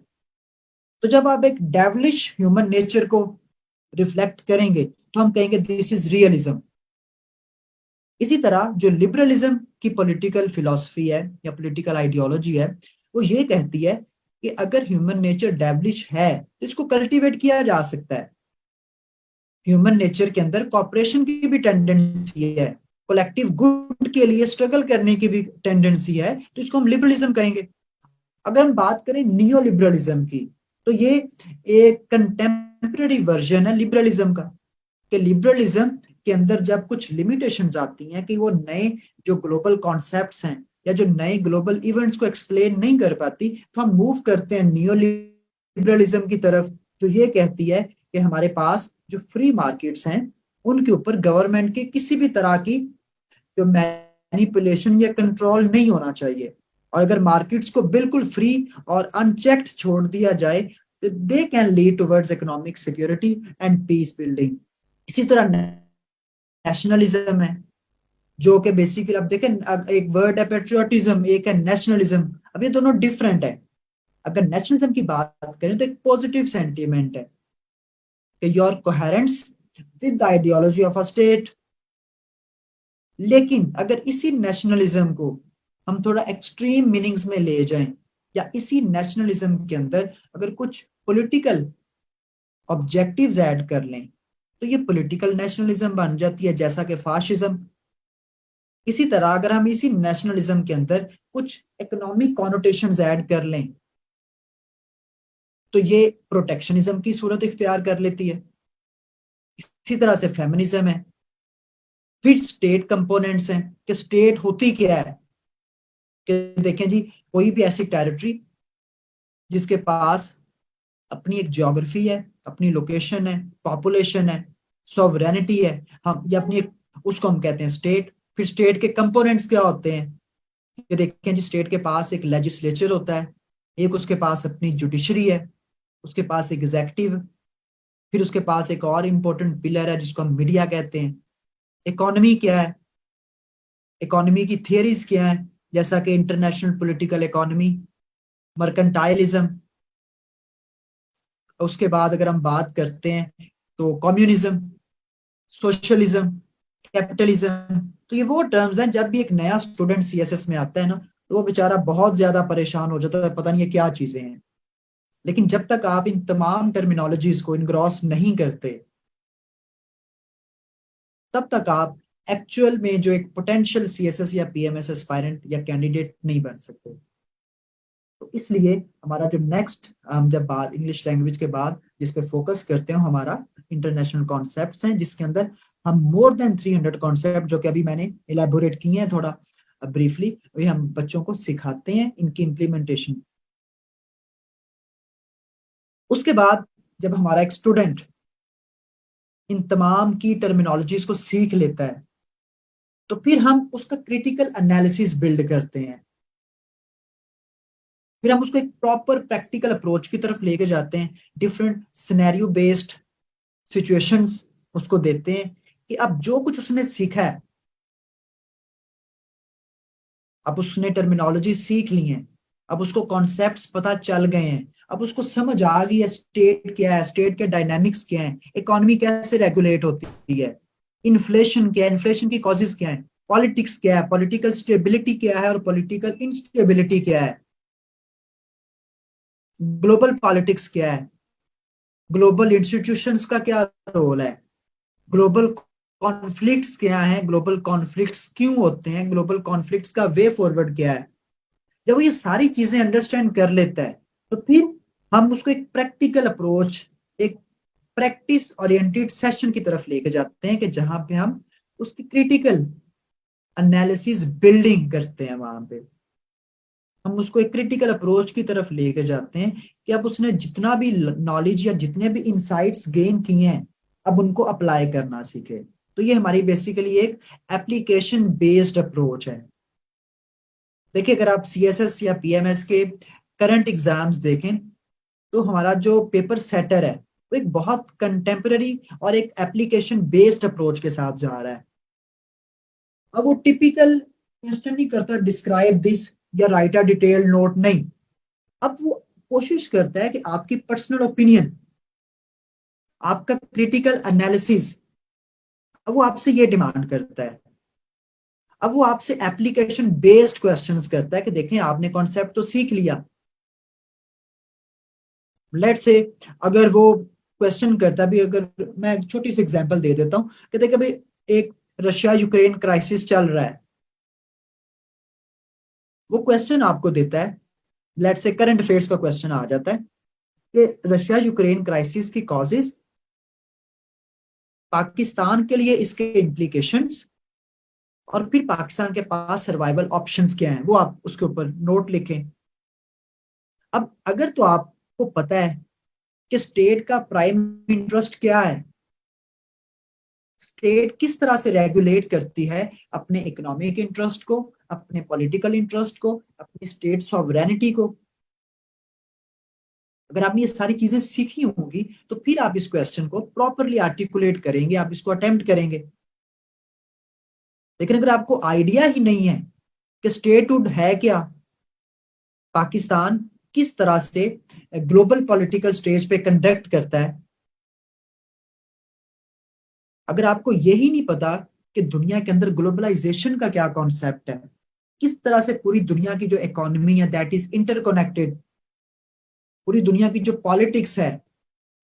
तो जब आप एक डेविलिश ह्यूमन नेचर को रिफ्लेक्ट करेंगे तो हम कहेंगे दिस इज रियलिज्म। इसी तरह जो लिबरलिज्म की पॉलिटिकल फिलॉसफी है या पॉलिटिकल आइडियोलॉजी है, वो ये कहती है कि अगर ह्यूमन नेचर डेविलिश है तो इसको कल्टीवेट किया जा सकता है। ह्यूमन नेचर के अंदर कॉपरेशन की भी टेंडेंसी है, कलेक्टिव गुड के लिए स्ट्रगल करने की भी टेंडेंसी है, तो इसको हम लिबरलिज्म कहेंगे। अगर हम बात करें नियो लिबरलिज्म की, तो ये एक कंटेम्पररी वर्जन है लिबरलिज्म का, कि लिबरलिज्म के अंदर जब कुछ लिमिटेशंस आती हैं कि वो नए जो ग्लोबल कॉन्सेप्ट्स हैं या जो नए ग्लोबल इवेंट्स को एक्सप्लेन नहीं कर पाती, तो हम मूव करते हैं नियो लिबरलिज्म की तरफ, जो ये कहती है कि हमारे पास जो फ्री मार्केट्स हैं उनके ऊपर गवर्नमेंट की किसी भी तरह की जो मैनिपुलेशन या कंट्रोल नहीं होना चाहिए, और अगर मार्केट्स को बिल्कुल फ्री और अनचेक्ड छोड़ दिया जाए तो they can lead towards economic security and peace building. इसी तरह नेशनलिज्म है, जो कि बेसिकली आप देखें, एक वर्ड है पेट्रियोटिज्म, एक है नेशनलिज्म। अब ये दोनों डिफरेंट है। अगर नेशनलिज्म की बात करें तो एक पॉजिटिव सेंटीमेंट है कि your coherence with the ideology of a state. लेकिन अगर इसी नेशनलिज्म को हम थोड़ा एक्सट्रीम मीनिंग्स में ले जाएं, या इसी नेशनलिज्म के अंदर अगर कुछ पॉलिटिकल ऑब्जेक्टिव्स ऐड कर लें, तो ये पॉलिटिकल नेशनलिज्म बन जाती है, जैसा कि फाशिज्म। इसी तरह अगर हम इसी नेशनलिज्म के अंदर कुछ इकोनॉमिक कॉनोटेशंस ऐड कर लें, तो ये प्रोटेक्शनिज्म की सूरत इख्तियार कर लेती है। इसी तरह से फेमिनिज्म है। फिर स्टेट कंपोनेंट्स हैं कि स्टेट होती क्या है, कि देखें जी, कोई भी ऐसी टेरिटरी जिसके पास अपनी एक ज्योग्राफी है, अपनी लोकेशन है, पॉपुलेशन है, सॉवरेनिटी है, हम या अपनी एक, उसको हम कहते हैं स्टेट। फिर स्टेट के कंपोनेंट्स क्या होते हैं, कि देखें जी, स्टेट के पास एक लेजिस्लेचर होता है, एक उसके पास अपनी जुडिशरी है, उसके पास एग्जेक्टिव, फिर उसके पास एक और इम्पोर्टेंट पिलर है जिसको हम मीडिया कहते हैं। इकोनॉमी क्या है, इकोनॉमी की थियरीज क्या है, जैसा कि इंटरनेशनल पॉलिटिकल इकोनॉमी, मर्केंटाइलिज्म। उसके बाद अगर हम बात करते हैं तो कम्युनिज्म, सोशलिज्म, कैपिटलिज्म। तो ये वो टर्म्स हैं, जब भी एक नया स्टूडेंट सीएसएस में आता है ना, तो वो बेचारा बहुत ज्यादा परेशान हो जाता है, पता नहीं ये क्या चीजें हैं। लेकिन जब तक आप इन तमाम टर्मिनोलॉजीज को इनग्रॉस नहीं करते, तब तक आप एक्चुअल में जो एक पोटेंशियल सीएसएस या पीएमएस एस्पायरेंट या कैंडिडेट नहीं बन सकते। तो इसलिए हमारा जो नेक्स्ट, हम जब बात इंग्लिश लैंग्वेज के बाद जिस पे फोकस करते हैं, हमारा इंटरनेशनल कॉन्सेप्ट्स हैं, जिसके अंदर हम मोर देन 300 कॉन्सेप्ट, जो कि अभी मैंने इलेबोरेट किए हैं थोड़ा ब्रीफली, वही हम बच्चों को सिखाते हैं, इनकी इम्प्लीमेंटेशन। उसके बाद जब हमारा एक स्टूडेंट इन तमाम की टर्मिनोलॉजीज को सीख लेता है, तो फिर हम उसका क्रिटिकल एनालिसिस बिल्ड करते हैं। फिर हम उसको एक प्रॉपर प्रैक्टिकल अप्रोच की तरफ लेके जाते हैं, डिफरेंट सिनेरियो बेस्ड सिचुएशंस उसको देते हैं, कि अब जो कुछ उसने सीखा है, अब उसने टर्मिनोलॉजी सीख ली है, अब उसको कॉन्सेप्ट्स पता चल गए हैं, अब उसको समझ आ गई है स्टेट क्या है, स्टेट के डायनामिक्स क्या है, इकोनॉमी कैसे रेगुलेट होती है, इन्फ्लेशन क्या है, इन्फ्लेशन की कॉजेज क्या है, पॉलिटिक्स क्या है, पॉलिटिकल स्टेबिलिटी क्या है और पॉलिटिकल इंस्टेबिलिटी क्या है, ग्लोबल पॉलिटिक्स क्या है, ग्लोबल इंस्टीट्यूशंस का क्या रोल है, ग्लोबल कॉन्फ्लिक्ट्स क्या है, ग्लोबल कॉन्फ्लिक्ट्स क्यों होते हैं, ग्लोबल कॉन्फ्लिक्ट्स का वे फॉरवर्ड क्या है। जब वो ये सारी चीजें अंडरस्टैंड कर लेता है, तो फिर हम उसको एक प्रैक्टिकल अप्रोच, एक प्रैक्टिस ओरिएंटेड सेशन की तरफ लेके जाते हैं, कि जहां पे हम उसकी क्रिटिकल एनालिसिस बिल्डिंग करते हैं। वहां पे हम उसको एक क्रिटिकल अप्रोच की तरफ लेके जाते हैं, कि अब उसने जितना भी नॉलेज या जितने भी इंसाइट्स गेन किए हैं, अब उनको अप्लाई करना सीखे। तो ये हमारी बेसिकली एक एप्लीकेशन बेस्ड अप्रोच है। देखिए, अगर आप सीएसएस या पीएमएस के करंट एग्जाम्स देखें, तो हमारा जो पेपर सेटर है वो एक बहुत कंटेम्पररी और एक एप्लीकेशन बेस्ड अप्रोच के साथ जा रहा है। अब वो टिपिकल क्वेश्चन नहीं करता डिस्क्राइब दिस या राइट अ डिटेल्ड नोट, नहीं। अब वो कोशिश करता है कि आपकी पर्सनल ओपिनियन, आपका क्रिटिकल एनालिसिस, अब वो आपसे ये डिमांड करता है। अब वो आपसे एप्लीकेशन बेस्ड क्वेश्चंस करता है कि देखें आपने कॉन्सेप्ट तो सीख लिया। लेट्स से अगर वो क्वेश्चन करता भी, अगर मैं एक छोटी सी एग्जांपल दे देता हूं कि देखिए भाई एक रशिया यूक्रेन क्राइसिस चल रहा है, वो क्वेश्चन आपको देता है, लेट्स से करंट अफेयर्स का क्वेश्चन आ जाता है कि रशिया यूक्रेन क्राइसिस की कॉजेस, पाकिस्तान के लिए इसके इम्प्लीकेशंस, और फिर पाकिस्तान के पास सर्वाइवल ऑप्शंस क्या हैं, वो आप उसके ऊपर नोट लिखें। अब अगर तो आपको पता है कि स्टेट का प्राइम इंटरेस्ट क्या है, स्टेट किस तरह से रेगुलेट करती है अपने इकोनॉमिक इंटरेस्ट को, अपने पॉलिटिकल इंटरेस्ट को, अपनी स्टेट सॉवरेनिटी को, अगर आपने ये सारी चीजें सीखी होंगी तो फिर आप इस क्वेश्चन को प्रॉपरली आर्टिकुलेट करेंगे, आप इसको अटेम्प्ट करेंगे। लेकिन अगर आपको आइडिया ही नहीं है कि स्टेटहुड है क्या, पाकिस्तान किस तरह से ग्लोबल पॉलिटिकल स्टेज पे कंडक्ट करता है, अगर आपको यही नहीं पता कि दुनिया के अंदर ग्लोबलाइजेशन का क्या कॉन्सेप्ट है, किस तरह से पूरी दुनिया की जो इकोनॉमी है दैट इज इंटरकनेक्टेड, पूरी दुनिया की जो पॉलिटिक्स है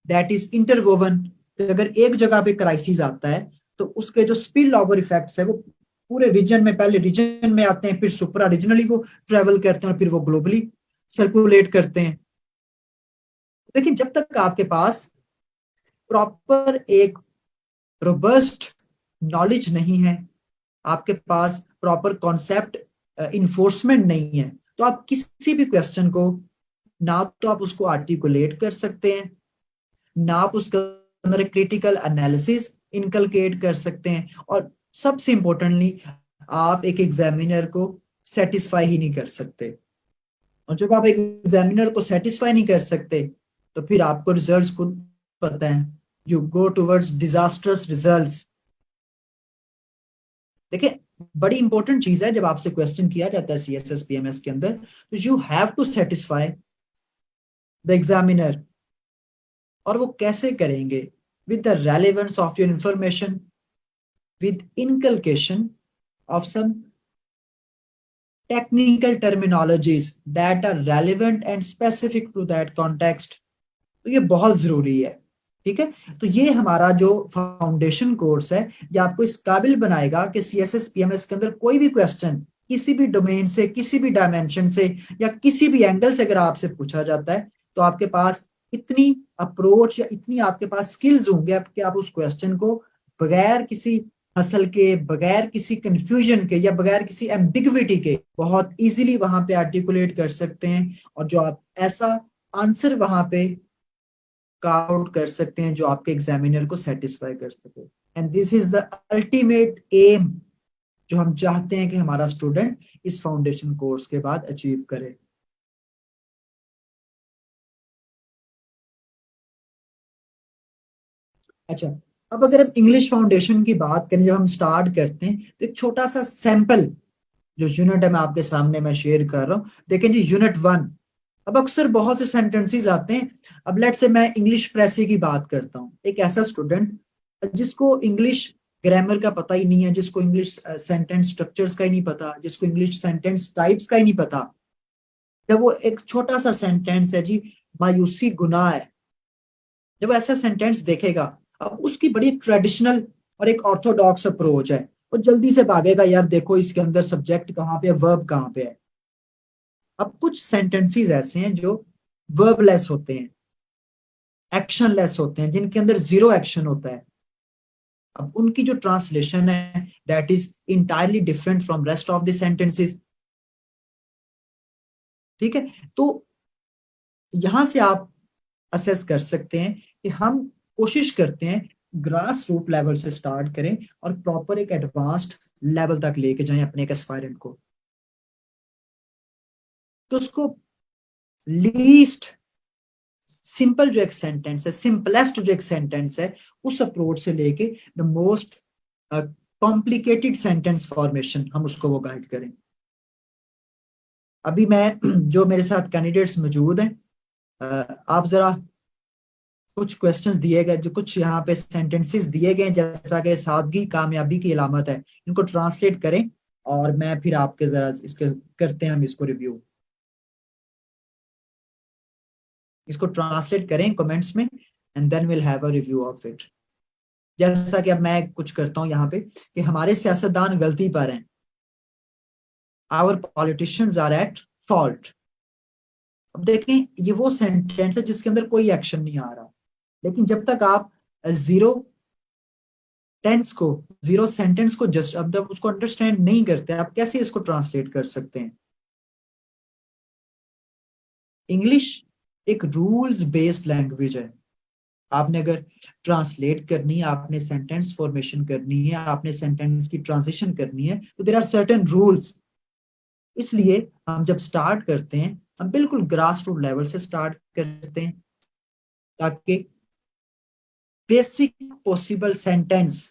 दैट इज इंटरवोवन, तो अगर एक जगह पे क्राइसिस आता है तो उसके जो स्पिल ओवर इफेक्ट्स है वो पूरे रीजन में, पहले रीजन में आते हैं, फिर सुपरा रीजनली को ट्रेवल करते हैं और फिर वो ग्लोबली सर्कुलेट करते हैं। लेकिन जब तक आपके पास प्रॉपर एक रोबस्ट नॉलेज नहीं है, आपके पास प्रॉपर कॉन्सेप्ट इन्फोर्समेंट नहीं है, तो आप किसी भी क्वेश्चन को ना तो आप उसको आर्टिकुलेट कर सकते हैं, ना आप उसके अंदर एक क्रिटिकल एनालिसिस इनकलकेट कर सकते हैं, और सबसे इंपॉर्टेंटली आप एक एग्जामिनर को सेटिस्फाई ही नहीं कर सकते। और जब आप एक एग्जामिनर को सेटिस्फाई नहीं कर सकते तो फिर आपको रिजल्ट्स खुद पता है, you go towards disasters results. देखिए बड़ी इंपॉर्टेंट चीज है, जब आपसे क्वेश्चन किया जाता है सीएसएस पीएमएस के अंदर, तो you have to satisfy the examiner. और वो कैसे करेंगे? With the relevance of your information, with inculcation of some technical terminologies that are relevant and specific to that context। तो ये बहुत जरूरी है, ठीक है। तो ये हमारा जो फाउंडेशन कोर्स है ये आपको इस काबिल बनाएगा कि सीएसएस पीएमएस के अंदर कोई भी क्वेश्चन किसी भी डोमेन से, किसी भी डायमेंशन से या किसी भी एंगल से अगर आपसे पूछा जाता है तो आपके पास इतनी अप्रोच या इतनी आपके पास स्किल्स होंगे कि आप उस क्वेश्चन को बगैर किसी हसल के, बगैर किसी कंफ्यूजन के या बगैर किसी एम्बिग्विटी के बहुत इजीली वहां पे आर्टिकुलेट कर सकते हैं, और जो आप ऐसा आंसर वहां पे आउट कर सकते हैं जो आपके एग्जामिनर को सेटिस्फाई कर सके। And this is the ultimate aim जो हम चाहते हैं कि हमारा स्टूडेंट इस फाउंडेशन कोर्स के बाद अचीव करे। अच्छा, अब अगर हम इंग्लिश फाउंडेशन की बात करें, जब हम स्टार्ट करते हैं तो एक छोटा सा सैंपल जो यूनिट है मैं आपके सामने मैं शेयर कर रहा हूँ। देखें जी, यूनिट 1। अब अक्सर बहुत से सेंटेंसेस आते हैं। अब लेट से मैं इंग्लिश प्रेसी की बात करता हूँ, एक ऐसा स्टूडेंट जिसको इंग्लिश ग्रामर का पता ही नहीं है, जिसको इंग्लिश सेंटेंस स्ट्रक्चर्स का ही नहीं पता, जिसको इंग्लिश सेंटेंस टाइप्स का ही नहीं पता। जब वो एक छोटा सा सेंटेंस है जी, मायूसी गुनाह है, जब ऐसा सेंटेंस देखेगा, अब उसकी बड़ी ट्रेडिशनल और एक ऑर्थोडॉक्स अप्रोच है, वो जल्दी से भागेगा, यार देखो इसके अंदर सब्जेक्ट कहाँ पे है, वर्ब कहाँ पे है। अब कुछ सेंटेंसेस ऐसे हैं जो वर्बलेस होते हैं, एक्शनलेस होते हैं, जिनके अंदर जीरो एक्शन होता है। अब उनकी जो ट्रांसलेशन है that is entirely different from rest of the sentences, ठीक है। तो यहां से आप असेस कर सकते हैं कि हम कोशिश करते हैं ग्रास रूट लेवल से स्टार्ट करें और प्रॉपर एक एडवांस्ड लेवल तक लेके जाएं अपने एक एस्पायरेंट को, तो उसको लीस्ट सिंपल जो एक सेंटेंस है, सिंपलेस्ट जो एक सेंटेंस है, उस अप्रोच से लेके the most complicated sentence formation हम उसको वो गाइड करें। अभी मैं जो मेरे साथ कैंडिडेट्स मौजूद हैं, आप जरा कुछ क्वेश्चंस दिए गए, जो कुछ यहाँ पे सेंटेंसेस दिए गए जैसा कि सादगी कामयाबी की अलामत है, इनको ट्रांसलेट करें और मैं फिर आपके जरा इसके करते हैं हम इसको रिव्यू। इसको ट्रांसलेट करें कमेंट्स में and then will have a review of it. जैसा कि अब मैं कुछ करता हूं यहाँ पे कि हमारे सियासतदान गलती पर हैं, our politicians are at fault. अब देखें, ये वो सेंटेंस है जिसके अंदर कोई एक्शन नहीं आ रहा, लेकिन जब तक आप जीरो टेंस को, जीरो सेंटेंस को जस्ट अब जब उसको अंडरस्टैंड नहीं करते, आप कैसे इसको ट्रांसलेट कर सकते हैं? इंग्लिश एक रूल्स बेस्ड लैंग्वेज है। आपने अगर ट्रांसलेट करनी है, आपने सेंटेंस फॉर्मेशन करनी है, आपने सेंटेंस की ट्रांजिशन करनी है, तो देयर आर सर्टेन रूल्स। इसलिए हम जब स्टार्ट करते हैं, हम बिल्कुल ग्रास रूट लेवल से स्टार्ट करते हैं ताकि बेसिक पॉसिबल सेंटेंस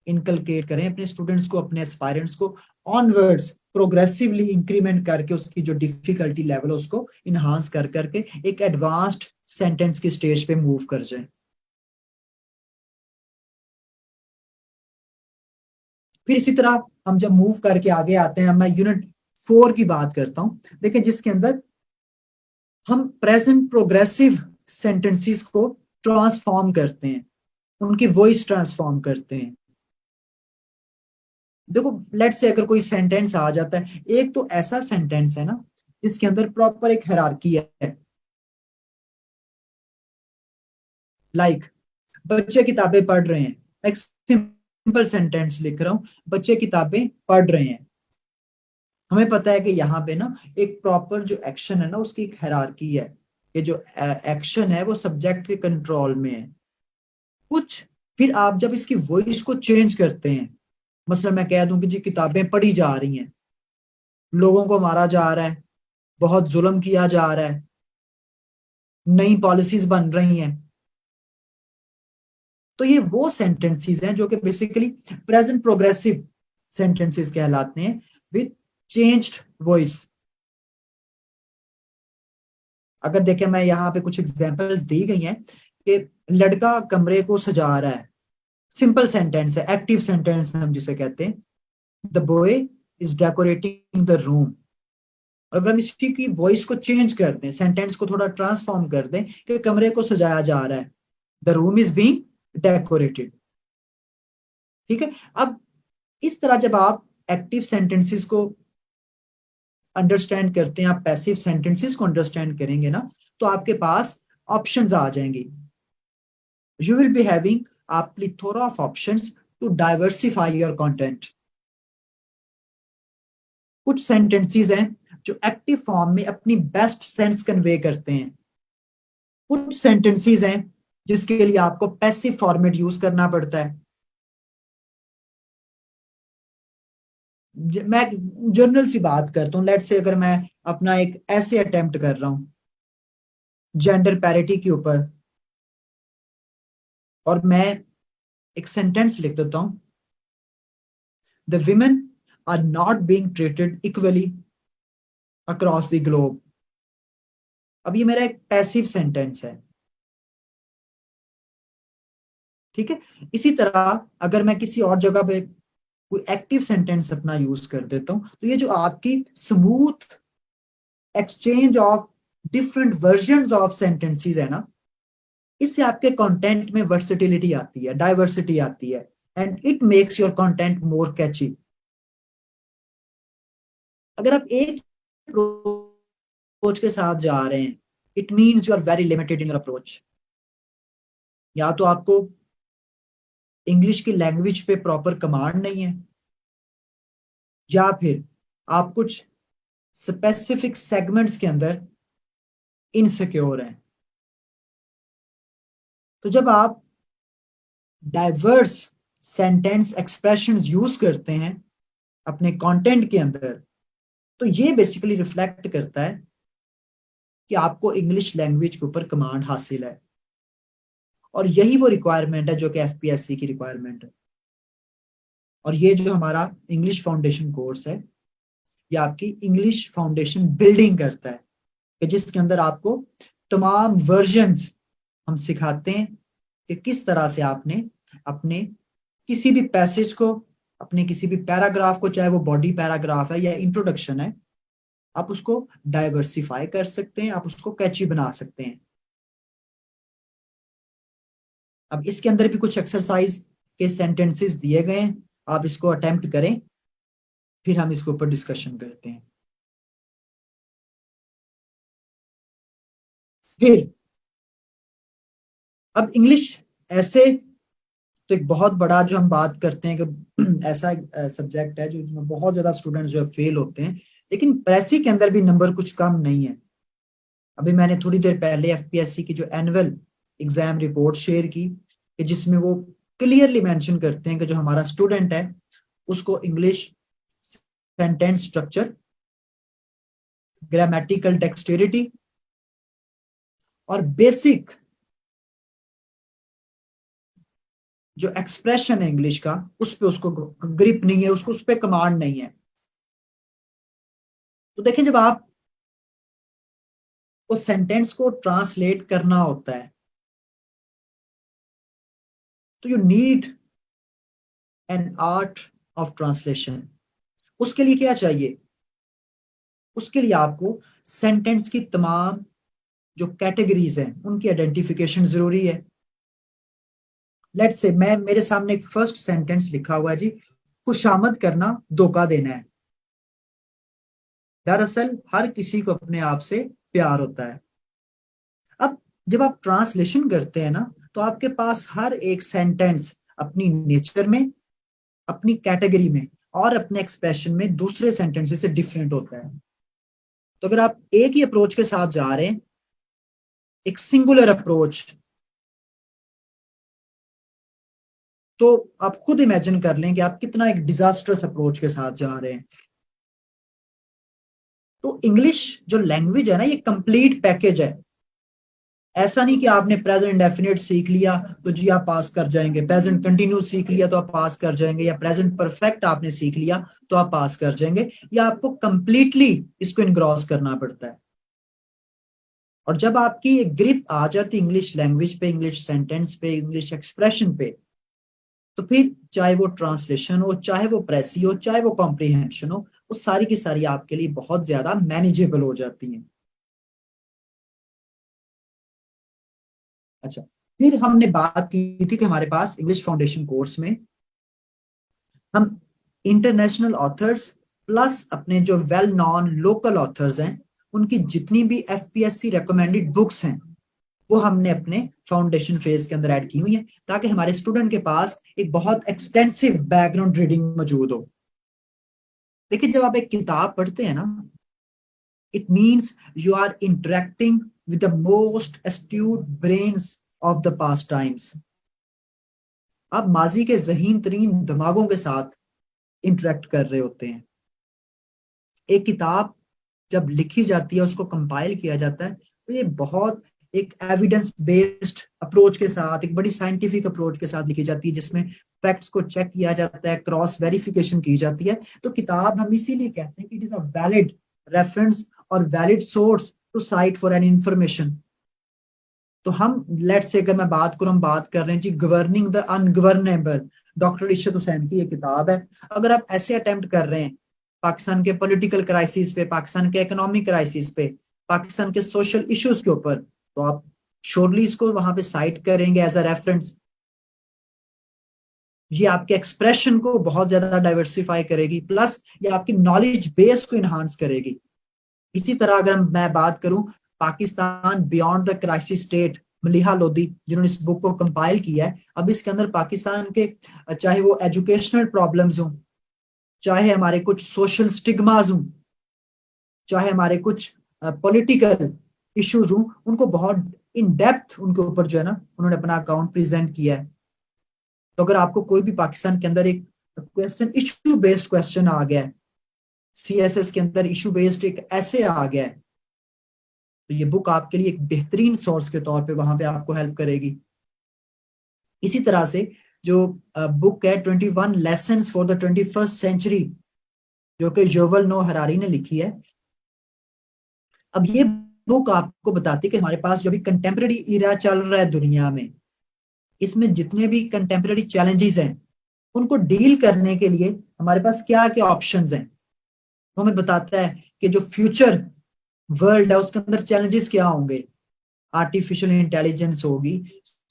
इनकलकेट करें अपने स्टूडेंट्स को, अपने एस्पायरेंट्स को, ऑनवर्ड्स प्रोग्रेसिवली इंक्रीमेंट करके उसकी जो डिफिकल्टी लेवल है उसको इनहांस कर करके एक एडवांस्ड सेंटेंस की स्टेज पे मूव कर जाए। फिर इसी तरह हम जब मूव करके आगे आते हैं, मैं यूनिट 4 की बात करता हूं, देखिए, जिसके अंदर हम प्रेजेंट प्रोग्रेसिव सेंटेंसेस को ट्रांसफॉर्म करते हैं, उनकी वॉइस ट्रांसफॉर्म करते हैं। देखो, लेट से अगर कोई सेंटेंस आ जाता है, एक तो ऐसा सेंटेंस है ना जिसके अंदर प्रॉपर एक हायरार्की है, लाइक बच्चे किताबें पढ़ रहे हैं, एक सिंपल सेंटेंस लिख रहा हूं, बच्चे किताबें पढ़ रहे हैं। हमें पता है कि यहाँ पे ना एक प्रॉपर जो एक्शन है ना उसकी एक हायरार्की है, कि जो एक्शन है वो सब्जेक्ट के कंट्रोल में है। कुछ फिर आप जब इसकी वॉइस को चेंज करते हैं, मसला मैं कह दूं कि जी किताबें पढ़ी जा रही हैं, लोगों को मारा जा रहा है, बहुत जुल्म किया जा रहा है, नई पॉलिसीज बन रही हैं, तो ये वो सेंटेंसेस हैं जो कि बेसिकली प्रेजेंट प्रोग्रेसिव सेंटेंसेस कहलाते हैं विद चेंज्ड वॉइस। अगर देखें, मैं यहाँ पे कुछ एग्जांपल्स दी गई हैं कि लड़का कमरे को सजा रहा है, सिंपल सेंटेंस है, एक्टिव सेंटेंस हम जिसे कहते हैं, the boy is decorating the room. अगर हम इसकी की वॉइस को चेंज कर दें, सेंटेंस को थोड़ा ट्रांसफॉर्म कर दें कि कमरे को सजाया जा रहा है, the room is being decorated. ठीक है, अब इस तरह जब आप एक्टिव सेंटेंसेस को अंडरस्टैंड करते हैं, आप पैसिव सेंटेंसेस को अंडरस्टैंड करेंगे ना, तो आपके पास ऑप्शंस आ जाएंगी। You will be having a plethora of options to diversify your content. कुछ सेंटेंसेस हैं जो एक्टिव फॉर्म में अपनी बेस्ट सेंस कन्वे करते हैं, कुछ सेंटेंसेस हैं जिसके लिए आपको पैसिव फॉर्मेट यूज करना पड़ता है। मैं जनरल सी बात करता हूँ, लेट से अगर मैं अपना एक ऐसे अटेम्प्ट कर रहा हूं जेंडर पैरिटी के ऊपर, और मैं एक सेंटेंस लिख देता हूं, the women are not being treated equally across the globe. अब ये मेरा एक पैसिव सेंटेंस है, ठीक है। इसी तरह अगर मैं किसी और जगह पे कोई एक्टिव सेंटेंस अपना यूज कर देता हूं, तो ये जो आपकी smooth exchange of different versions of sentences है ना, इससे आपके कंटेंट में वर्सेटिलिटी आती है, डाइवर्सिटी आती है, and it makes your content more catchy. अगर आप एक अप्रोच के साथ जा रहे हैं, it means you are very limited in your approach. या तो आपको इंग्लिश की लैंग्वेज पे प्रॉपर कमांड नहीं है, या फिर आप कुछ स्पेसिफिक सेगमेंट्स के अंदर इनसिक्योर हैं। तो जब आप डाइवर्स सेंटेंस एक्सप्रेशन यूज करते हैं अपने कंटेंट के अंदर, तो ये बेसिकली रिफ्लेक्ट करता है कि आपको इंग्लिश लैंग्वेज के ऊपर कमांड हासिल है, और यही वो रिक्वायरमेंट है जो कि एफपीएससी की रिक्वायरमेंट है। और ये जो हमारा इंग्लिश फाउंडेशन कोर्स है, ये आपकी इंग्लिश फाउंडेशन बिल्डिंग करता है, कि जिसके अंदर आपको तमाम वर्जन्स हम सिखाते हैं कि किस तरह से आपने अपने किसी भी पैसेज को, अपने किसी भी पैराग्राफ को, चाहे वो बॉडी पैराग्राफ है या इंट्रोडक्शन है, आप उसको डाइवर्सिफाई कर सकते हैं, आप उसको कैची बना सकते हैं। अब इसके अंदर भी कुछ एक्सरसाइज के सेंटेंसेस दिए गए हैं, आप इसको अटेम्प्ट करें, फिर हम इसके ऊपर डिस्कशन करते हैं। फिर अब इंग्लिश ऐसे तो एक बहुत बड़ा जो हम बात करते हैं कि ऐसा सब्जेक्ट है जो जिसमें बहुत ज्यादा स्टूडेंट्स जो है फेल होते हैं, लेकिन प्रेसी के अंदर भी नंबर कुछ कम नहीं है। अभी मैंने थोड़ी देर पहले एफपीएससी की जो एनुअल एग्जाम रिपोर्ट शेयर की, कि जिसमें वो क्लियरली मेंशन करते हैं कि जो हमारा स्टूडेंट है उसको English sentence structure, grammatical dexterity और बेसिक जो एक्सप्रेशन है इंग्लिश का, उस पे उसको ग्रिप नहीं है, उसको उस पे कमांड नहीं है। तो देखिए, जब आप उस सेंटेंस को ट्रांसलेट करना होता है तो you need an art of translation. उसके लिए क्या चाहिए? उसके लिए आपको सेंटेंस की तमाम जो कैटेगरीज हैं उनकी आइडेंटिफिकेशन जरूरी है। लेट्स से मैं मेरे सामने एक फर्स्ट सेंटेंस लिखा हुआ है जी, खुशामद करना धोखा देना है। दरअसल हर किसी को अपने आप से प्यार होता है। अब जब आप ट्रांसलेशन करते हैं ना, तो आपके पास हर एक सेंटेंस अपनी नेचर में, अपनी कैटेगरी में और अपने एक्सप्रेशन में दूसरे सेंटेंस से डिफरेंट होता है। तो अगर आप एक ही अप्रोच के साथ जा रहे हैं, एक सिंगुलर अप्रोच, तो आप खुद इमेजिन कर लें कि आप कितना एक डिजास्टरस अप्रोच के साथ जा रहे हैं। तो इंग्लिश जो लैंग्वेज है ना, ये कंप्लीट पैकेज है। ऐसा नहीं कि आपने प्रेजेंट इंडेफिनिट सीख लिया तो जी आप पास कर जाएंगे, प्रेजेंट कंटिन्यूस सीख लिया तो आप पास कर जाएंगे, या प्रेजेंट परफेक्ट आपने सीख लिया तो आप पास कर जाएंगे, या आपको कंप्लीटली इसको इनग्रॉस करना पड़ता है। और जब आपकी एक ग्रिप आ जाती इंग्लिश लैंग्वेज पे, इंग्लिश सेंटेंस पे, इंग्लिश एक्सप्रेशन पे, तो फिर चाहे वो ट्रांसलेशन हो, चाहे वो प्रेसी हो, चाहे वो कॉम्प्रीहेंशन हो, वो सारी की सारी आपके लिए बहुत ज्यादा मैनेजेबल हो जाती हैं। अच्छा, फिर हमने बात की थी कि हमारे पास इंग्लिश फाउंडेशन कोर्स में हम इंटरनेशनल ऑथर्स प्लस अपने जो वेल नॉन लोकल ऑथर्स हैं उनकी जितनी भी एफपीएससी रिकमेंडेड बुक्स हैं वो हमने अपने फाउंडेशन फेज के अंदर ऐड की हुई है, ताकि हमारे स्टूडेंट के पास एक बहुत एक्सटेंसिव बैकग्राउंड रीडिंग मौजूद हो। देखिए, जब आप एक किताब पढ़ते हैं ना, it means you are interacting with the most astute brains of the past times. आप माजी के ज़हीन तरीन दिमागों के साथ इंटरेक्ट कर रहे होते हैं। एक किताब जब लिखी जाती है, उसको कंपाइल किया जाता है, तो ये बहुत एक एविडेंस बेस्ड अप्रोच के साथ, एक बड़ी साइंटिफिक अप्रोच के साथ लिखी जाती है, जिसमें फैक्ट्स को चेक किया जाता है, क्रॉस वेरिफिकेशन की जाती है। तो किताब हम इसीलिए कहते हैं कि it is a valid reference और valid source to cite for an information. तो हम लेट्स से अगर मैं बात करूं, हम बात कर रहे हैं जी governing the ungovernable, doctor Ishrat Hussain की ये किताब है। अगर आप ऐसे अटेम्प्ट कर रहे हैं पाकिस्तान के पॉलिटिकल क्राइसिस पे, पाकिस्तान के इकोनॉमिक क्राइसिस पे, पाकिस्तान के सोशल इश्यूज के ऊपर, तो आप श्योरली इसको वहां पे साइट करेंगे एज अ रेफरेंस। ये आपके एक्सप्रेशन को बहुत ज्यादा डाइवर्सिफाई करेगी, प्लस ये आपकी नॉलेज बेस को इनहांस करेगी। इसी तरह अगर मैं बात करूं Pakistan beyond the crisis state, Maliha Lodhi जिन्होंने इस बुक को कंपाइल किया है, अब इसके अंदर पाकिस्तान के चाहे वो एजुकेशनल प्रॉब्लम्स हों, चाहे हमारे कुछ सोशल स्टिग्माज हों, चाहे हमारे कुछ पॉलिटिकल इश्यूज हों, उनको बहुत इन डेप्थ उनके ऊपर जो है ना उन्होंने अपना अकाउंट प्रेजेंट किया है। तो अगर आपको कोई भी पाकिस्तान के अंदर एक क्वेश्चन, इशू बेस्ड क्वेश्चन आ गया है, सीएसएस के अंदर इशू बेस्ड एक ऐसे आ गया है, तो ये बुक आपके लिए एक बेहतरीन सोर्स के तौर पे वहां पे आपको हेल्प करेगी। इसी तरह से जो बुक है 21 lessons for the 21st century, जो कि युवल नोह हरारी ने लिखी है। अब ये बुक आपको बताती है कि हमारे पास जो भी कंटेम्प्रेरी इरा चल रहा है दुनिया में, इसमें जितने भी कंटेम्प्रेरी चैलेंजेस हैं उनको डील करने के लिए हमारे पास क्या क्या ऑप्शंस हैं। तो हमें बताता है कि जो फ्यूचर वर्ल्ड है उसके अंदर चैलेंजेस क्या होंगे, आर्टिफिशियल इंटेलिजेंस होगी,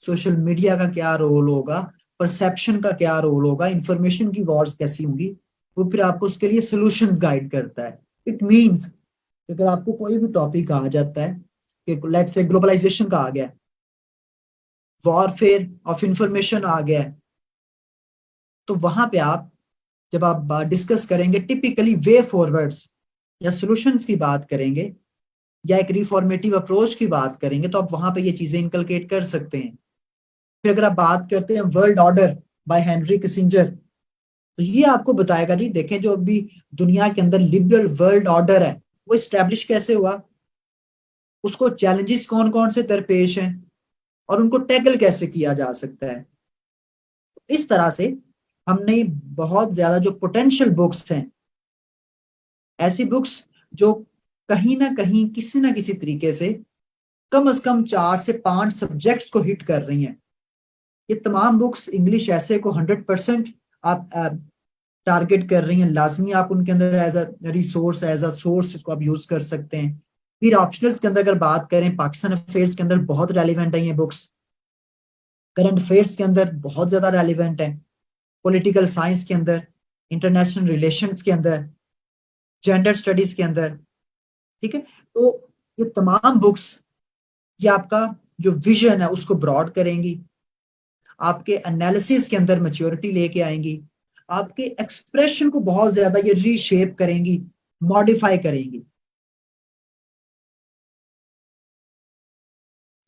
सोशल मीडिया का क्या रोल होगा, परसेप्शन का क्या रोल होगा, इंफॉर्मेशन की वॉर्स कैसी होंगी, वो फिर आपको उसके लिए सॉल्यूशंस गाइड करता है। इट मींस अगर आपको कोई भी टॉपिक आ जाता है कि लेट्स से ग्लोबलाइजेशन का आ गया, वॉरफेयर ऑफ इंफॉर्मेशन आ गया, तो वहां पे आप जब आप डिस्कस करेंगे टिपिकली वे फॉरवर्ड्स या सॉल्यूशंस की बात करेंगे या एक रिफॉर्मेटिव अप्रोच की बात करेंगे, तो आप वहां पे ये चीजें इनकलकेट कर सकते हैं। फिर अगर आप बात करते हैं world order by Henry Kissinger, तो ये आपको बताएगा जी देखें जो अभी दुनिया के अंदर लिबरल वर्ल्ड ऑर्डर है वो स्टैब्लिश कैसे हुआ, उसको चैलेंजेस कौन कौन से दरपेश हैं और उनको टैकल कैसे किया जा सकता है। इस तरह से हमने बहुत ज्यादा जो पोटेंशियल बुक्स हैं, ऐसी बुक्स जो कहीं ना कहीं किसी ना किसी तरीके से कम 4 से 5 सब्जेक्ट्स को हिट कर रही हैं, ये तमाम बुक्स इंग्लिश ऐसे को 100% आप टारगेट कर रही हैं। लाजमी आप उनके अंदर as a resource as a source इसको आप यूज कर सकते हैं। फिर ऑप्शनल्स के अंदर अगर बात करें, पाकिस्तान अफेयर्स के अंदर बहुत रेलिवेंट है ये बुक्स, करंट अफेयर्स के अंदर बहुत ज्यादा रेलिवेंट है, पॉलिटिकल साइंस के अंदर, इंटरनेशनल रिलेशंस के अंदर, जेंडर स्टडीज के अंदर। ठीक है, तो ये तमाम बुक्स ये आपका जो विजन है उसको ब्रॉड करेंगी, आपके एनालिसिस के अंदर मैच्योरिटी लेके आएंगी, आपके एक्सप्रेशन को बहुत ज्यादा ये रीशेप करेंगी, मॉडिफाई करेंगी।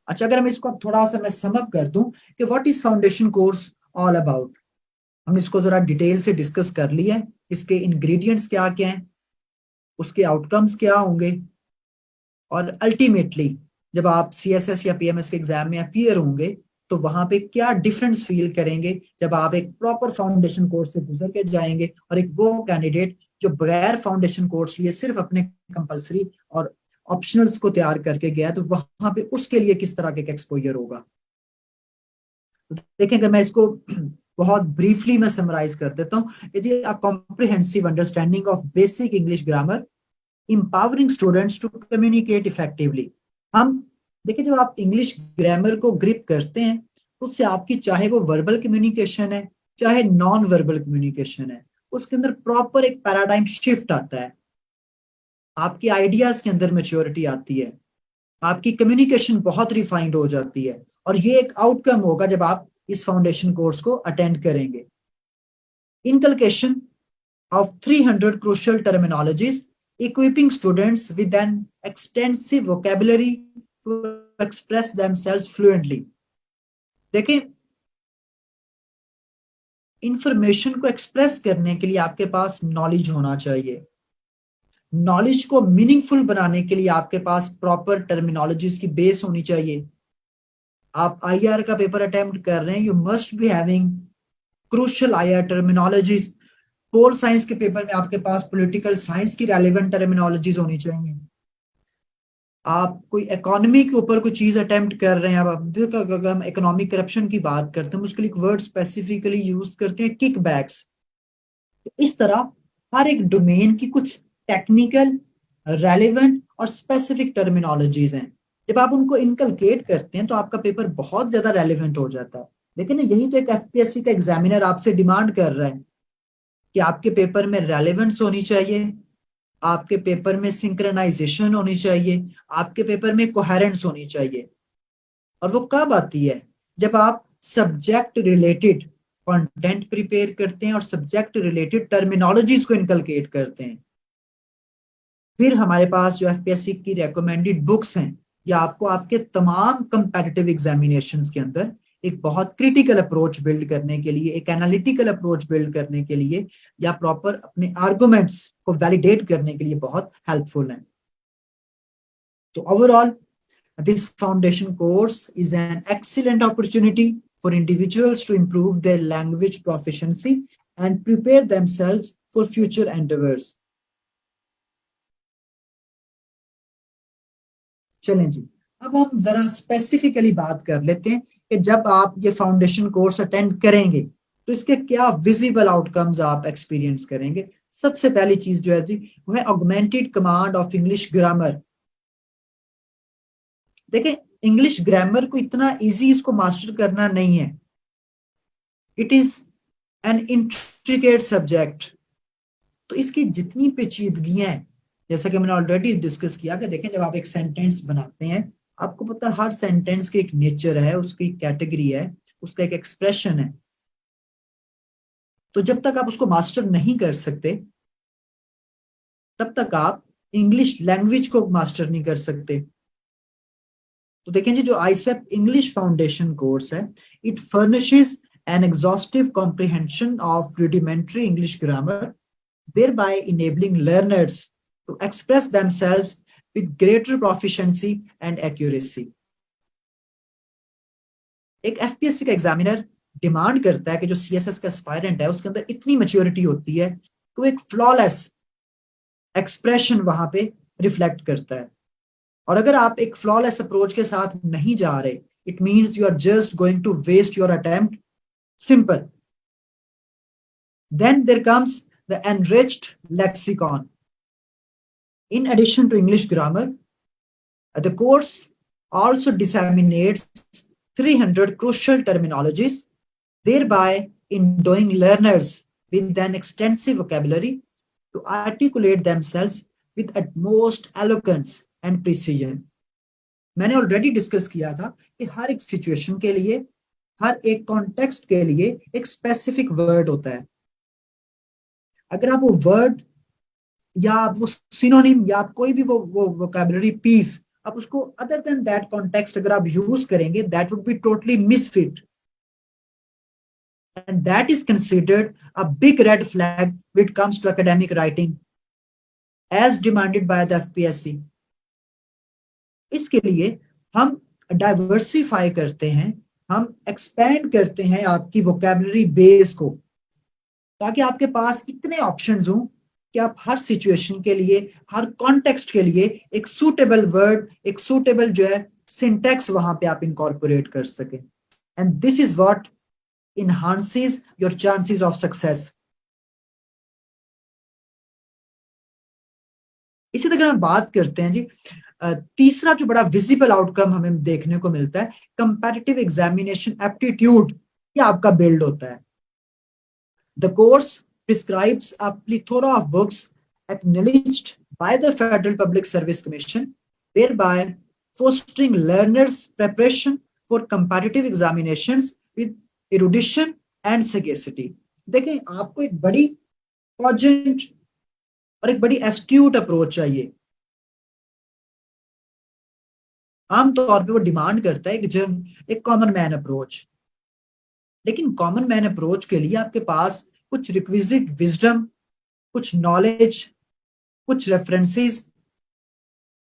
अच्छा, अगर हम इसको अब थोड़ा सा मैं समअप कर दूं कि what is foundation course all about, हम इसको जरा डिटेल से डिस्कस कर लिया है, इसके इंग्रेडिएंट्स क्या क्या हैं, उसके आउटकम्स क्या होंगे, और अल्टीमेटली जब आप सीएसएस या पीएमएस के एग्जाम में अपीयर होंगे तो वहां पे क्या डिफरेंस फील करेंगे जब आप एक प्रॉपर फाउंडेशन कोर्स से गुजर के जाएंगे और एक वो कैंडिडेट जो बगैर फाउंडेशन कोर्स लिए सिर्फ अपने कंपलसरी और ऑप्शनल्स को तैयार करके गया, तो वहां पे उसके लिए किस तरह के एक्सपोजर होगा। देखें अगर मैं इसको बहुत ब्रीफली मैं समराइज कर देता हूँ कि जी a comprehensive understanding of basic English grammar empowering students to communicate effectively। हम देखिए जब आप इंग्लिश ग्रामर को ग्रिप करते हैं तो उससे आपकी चाहे वो वर्बल कम्युनिकेशन है चाहे नॉन वर्बल कम्युनिकेशन है, उसके अंदर प्रॉपर एक पैराडाइम शिफ्ट आता है, आपकी आइडियाज के अंदर मेच्योरिटी आती है, आपकी कम्युनिकेशन बहुत रिफाइंड हो जाती है, और ये एक आउटकम होगा जब आप इस फाउंडेशन कोर्स को अटेंड करेंगे। Inculcation of 300 crucial terminologies, equipping students with an extensive vocabulary to express themselves fluently। देखिए इंफॉर्मेशन को एक्सप्रेस करने के लिए आपके पास नॉलेज होना चाहिए, नॉलेज को मीनिंगफुल बनाने के लिए आपके पास प्रॉपर टर्मिनोलॉजीज की बेस होनी चाहिए। आप आईआर का पेपर अटेम्प्ट कर रहे हैं, you must be having crucial IR terminologies. Pol science के पेपर में आपके पास पॉलिटिकल साइंस की रेलेवेंट टर्मिनोलॉजीज होनी चाहिए। आप कोई इकोनॉमी के ऊपर कोई चीज अटेम्प्ट कर रहे हैं, अगर हम इकोनॉमिक करप्शन की बात करते हैं उसके लिए एक वर्ड स्पेसिफिकली यूज करते हैं किक बैक्स। तो इस तरह हर एक डोमेन की कुछ टेक्निकल रेलेवेंट और स्पेसिफिक टर्मिनोलॉजीज हैं, जब आप उनको इनकलकेट करते हैं तो आपका पेपर बहुत ज्यादा रेलेवेंट हो जाता है। लेकिन यही तो एक एफपीएससी का एग्जामिनर आपसे डिमांड कर रहा है कि आपके पेपर में रेलेवेंस होनी चाहिए, आपके पेपर में सिंक्रोनाइजेशन होनी चाहिए, आपके पेपर में कोहेरेंस होनी चाहिए। और वो कब आती है, जब आप सब्जेक्ट रिलेटेड कंटेंट प्रिपेयर करते हैं और सब्जेक्ट रिलेटेड टर्मिनोलॉजीज को इनकलकेट करते हैं। फिर हमारे पास जो एफपीएससी की रेकमेंडेड बुक्स हैं, या आपको आपके तमाम कंपैटिटिव एग्जामिनेशंस के अंदर एक बहुत क्रिटिकल अप्रोच बिल्ड करने के लिए, एक एनालिटिकल अप्रोच बिल्ड करने के लिए, या प्रॉपर अपने आर्गुमेंट्स को वैलिडेट करने के लिए बहुत हेल्पफुल है। तो overall this foundation course is an excellent opportunity for individuals to improve their language proficiency and prepare themselves for future endeavors. चलें जी, अब हम जरा स्पेसिफिकली बात कर लेते हैं कि जब आप ये फाउंडेशन कोर्स अटेंड करेंगे तो इसके क्या विजिबल आउटकम्स आप एक्सपीरियंस करेंगे। सबसे पहली चीज जो है जी वो है augmented command of English grammar. देखें, इंग्लिश ग्रामर को इतना इजी इसको मास्टर करना नहीं है, it is an intricate subject. तो इसकी जितनी पेचीदगियां हैं, जैसा कि मैंने ऑलरेडी डिस्कस किया कि देखें जब आप एक सेंटेंस बनाते हैं आपको पता है हर सेंटेंस के एक नेचर है, उसकी कैटेगरी है, उसका एक एक्सप्रेशन है। तो जब तक आप उसको मास्टर नहीं कर सकते तब तक आप इंग्लिश लैंग्वेज को मास्टर नहीं कर सकते। तो देखें जी, जो आईसेप इंग्लिश फाउंडेशन कोर्स है, it furnishes N exhaustive comprehension of rudimentary English grammar, thereby enabling learners to express themselves with greater proficiency and accuracy. एक एफपीएससी का एग्जामिनर डिमांड करता है कि जो सीएसएस का एस्पायरेंट है उसके अंदर इतनी मैच्योरिटी होती है कि वो एक फ्लॉलेस एक्सप्रेशन वहां पे रिफ्लेक्ट करता है। और अगर आप एक फ्लॉलेस अप्रोच के साथ नहीं जा रहे, it means you are just going to waste your attempt. Simple. Then there comes the enriched lexicon. In addition to English grammar, the course also disseminates 300 crucial terminologies, thereby endowing learners with an extensive vocabulary to articulate themselves with utmost eloquence and precision. मैंने already discuss किया था कि हर एक situation के लिए, हर एक context के लिए एक स्पेसिफिक वर्ड होता है। अगर आप वो वर्ड या आप वो सिनोनिम या आप कोई भी वो वोकैबुलरी पीस आप उसको अदर देन दैट कॉन्टेक्स्ट अगर आप यूज करेंगे, that would be totally misfit and that is considered a big red flag when it comes to academic writing as demanded by the FPSC. इसके लिए हम diversify करते हैं, हम एक्सपेंड करते हैं आपकी वोकैबुलरी बेस को, ताकि आपके पास इतने ऑप्शंस हों कि आप हर सिचुएशन के लिए, हर कॉन्टेक्स्ट के लिए एक सूटेबल वर्ड, एक सूटेबल जो है सिंटैक्स वहां पे आप इनकॉर्पोरेट कर सकें। And this is what enhances your chances of success. इसी तरह हम बात करते हैं जी, तीसरा जो बड़ा विजिबल आउटकम हमें देखने को मिलता है, कंपैरेटिव एग्जामिनेशन एप्टीट्यूड, ये आपका बिल्ड होता है। The course prescribes a plethora of books acknowledged by the Federal Public Service Commission, thereby fostering learners' preparation for competitive examinations with erudition and sagacity. देखें, आपको एक बड़ी cogent और एक बड़ी astute अप्रोच चाहिए। आमतौर पे वो डिमांड करता है कि एक कॉमन मैन अप्रोच, लेकिन कॉमन मैन अप्रोच के लिए आपके पास कुछ रिक्विजिट विजडम, कुछ नॉलेज, कुछ रेफरेंसेस,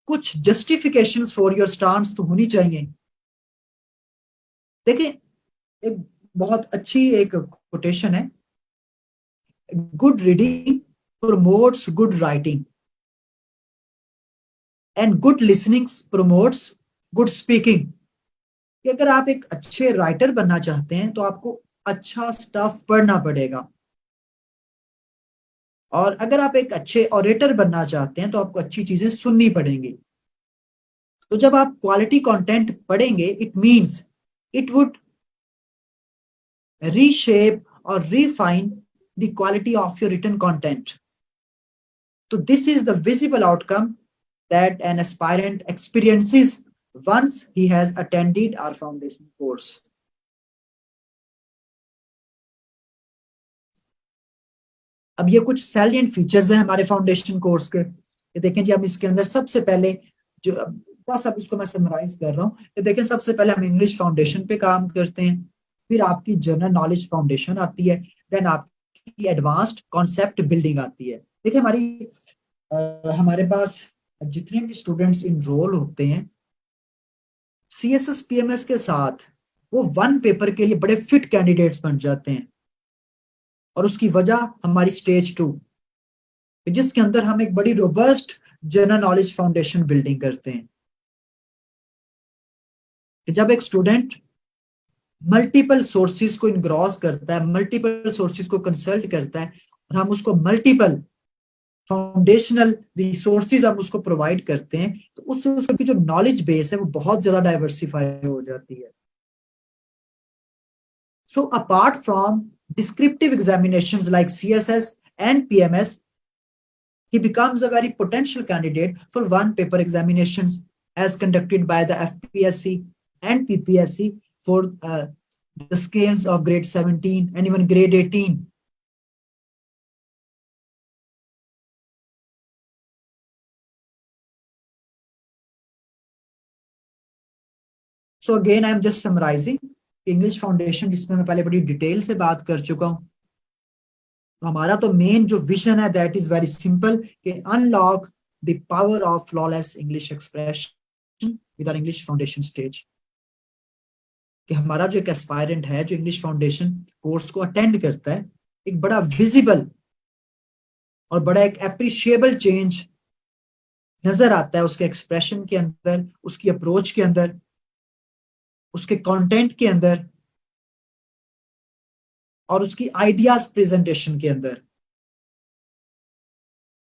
कुछ जस्टिफिकेशंस फॉर योर स्टांस तो होनी चाहिए। देखिए, एक बहुत अच्छी एक कोटेशन है, good reading promotes good writing and good listening promotes good speaking. कि अगर आप एक अच्छे राइटर बनना चाहते हैं तो आपको अच्छा स्टफ पढ़ना पड़ेगा, और अगर आप एक अच्छे ऑरेटर बनना चाहते हैं तो आपको अच्छी चीजें सुननी पड़ेंगी। तो जब आप क्वालिटी कंटेंट पढ़ेंगे, it means it would reshape और refine the quality of your written content. तो this is the visible outcome that an aspirant experiences once he has attended our foundation course. अब ये कुछ सैलिएंट फीचर्स हैं हमारे foundation course के। ये देखें जी, हम इसके अंदर सबसे पहले जो बस अब इसको मैं समराइज कर रहा हूँ, ये देखें सबसे पहले हम इंग्लिश फाउंडेशन पे काम करते हैं, फिर आपकी जनरल नॉलेज फाउंडेशन आती है, देन आपकी एडवांस्ड कॉन्सेप्ट बिल्डिंग आती है। देखिए हमारे पास जितने भी स्टूडेंट्स इनरोल होते हैं सीएसएस पीएमएस के साथ, वो वन पेपर के लिए बड़े फिट कैंडिडेट्स बन जाते हैं। और उसकी वजह हमारी स्टेज 2, जिसके अंदर हम एक बड़ी robust general knowledge foundation building करते हैं। कि जब एक स्टूडेंट मल्टीपल सोर्सेज को इनग्रॉस करता है, मल्टीपल सोर्सेज को कंसल्ट करता है, और हम उसको मल्टीपल फाउंडेशनल रिसोर्सेज हम उसको प्रोवाइड करते हैं, तो उससे उसकी जो नॉलेज बेस है वो बहुत ज्यादा डाइवर्सिफाई हो जाती है। So apart from descriptive examinations like CSS and PMS, he becomes a very potential candidate for one paper examinations as conducted by the FPSC and PPSC for the scales of grade 17 and even grade 18. So again I am just summarizing English Foundation, जिसमें मैं पहले बड़ी detail से बात कर चुका हूँ। तो हमारा तो मेन जो विजन है दैट इज वेरी सिंपल, कि unlock the power of flawless English expression with our English foundation stage. कि हमारा जो एक एस्पायरेंट है जो इंग्लिश फाउंडेशन कोर्स को अटेंड करता है, एक बड़ा विजिबल और बड़ा एक एप्रिशिएबल चेंज नजर आता है उसके एक्सप्रेशन के अंदर, उसकी अप्रोच के अंदर, उसके कंटेंट के अंदर और उसकी आइडियाज प्रेजेंटेशन के अंदर।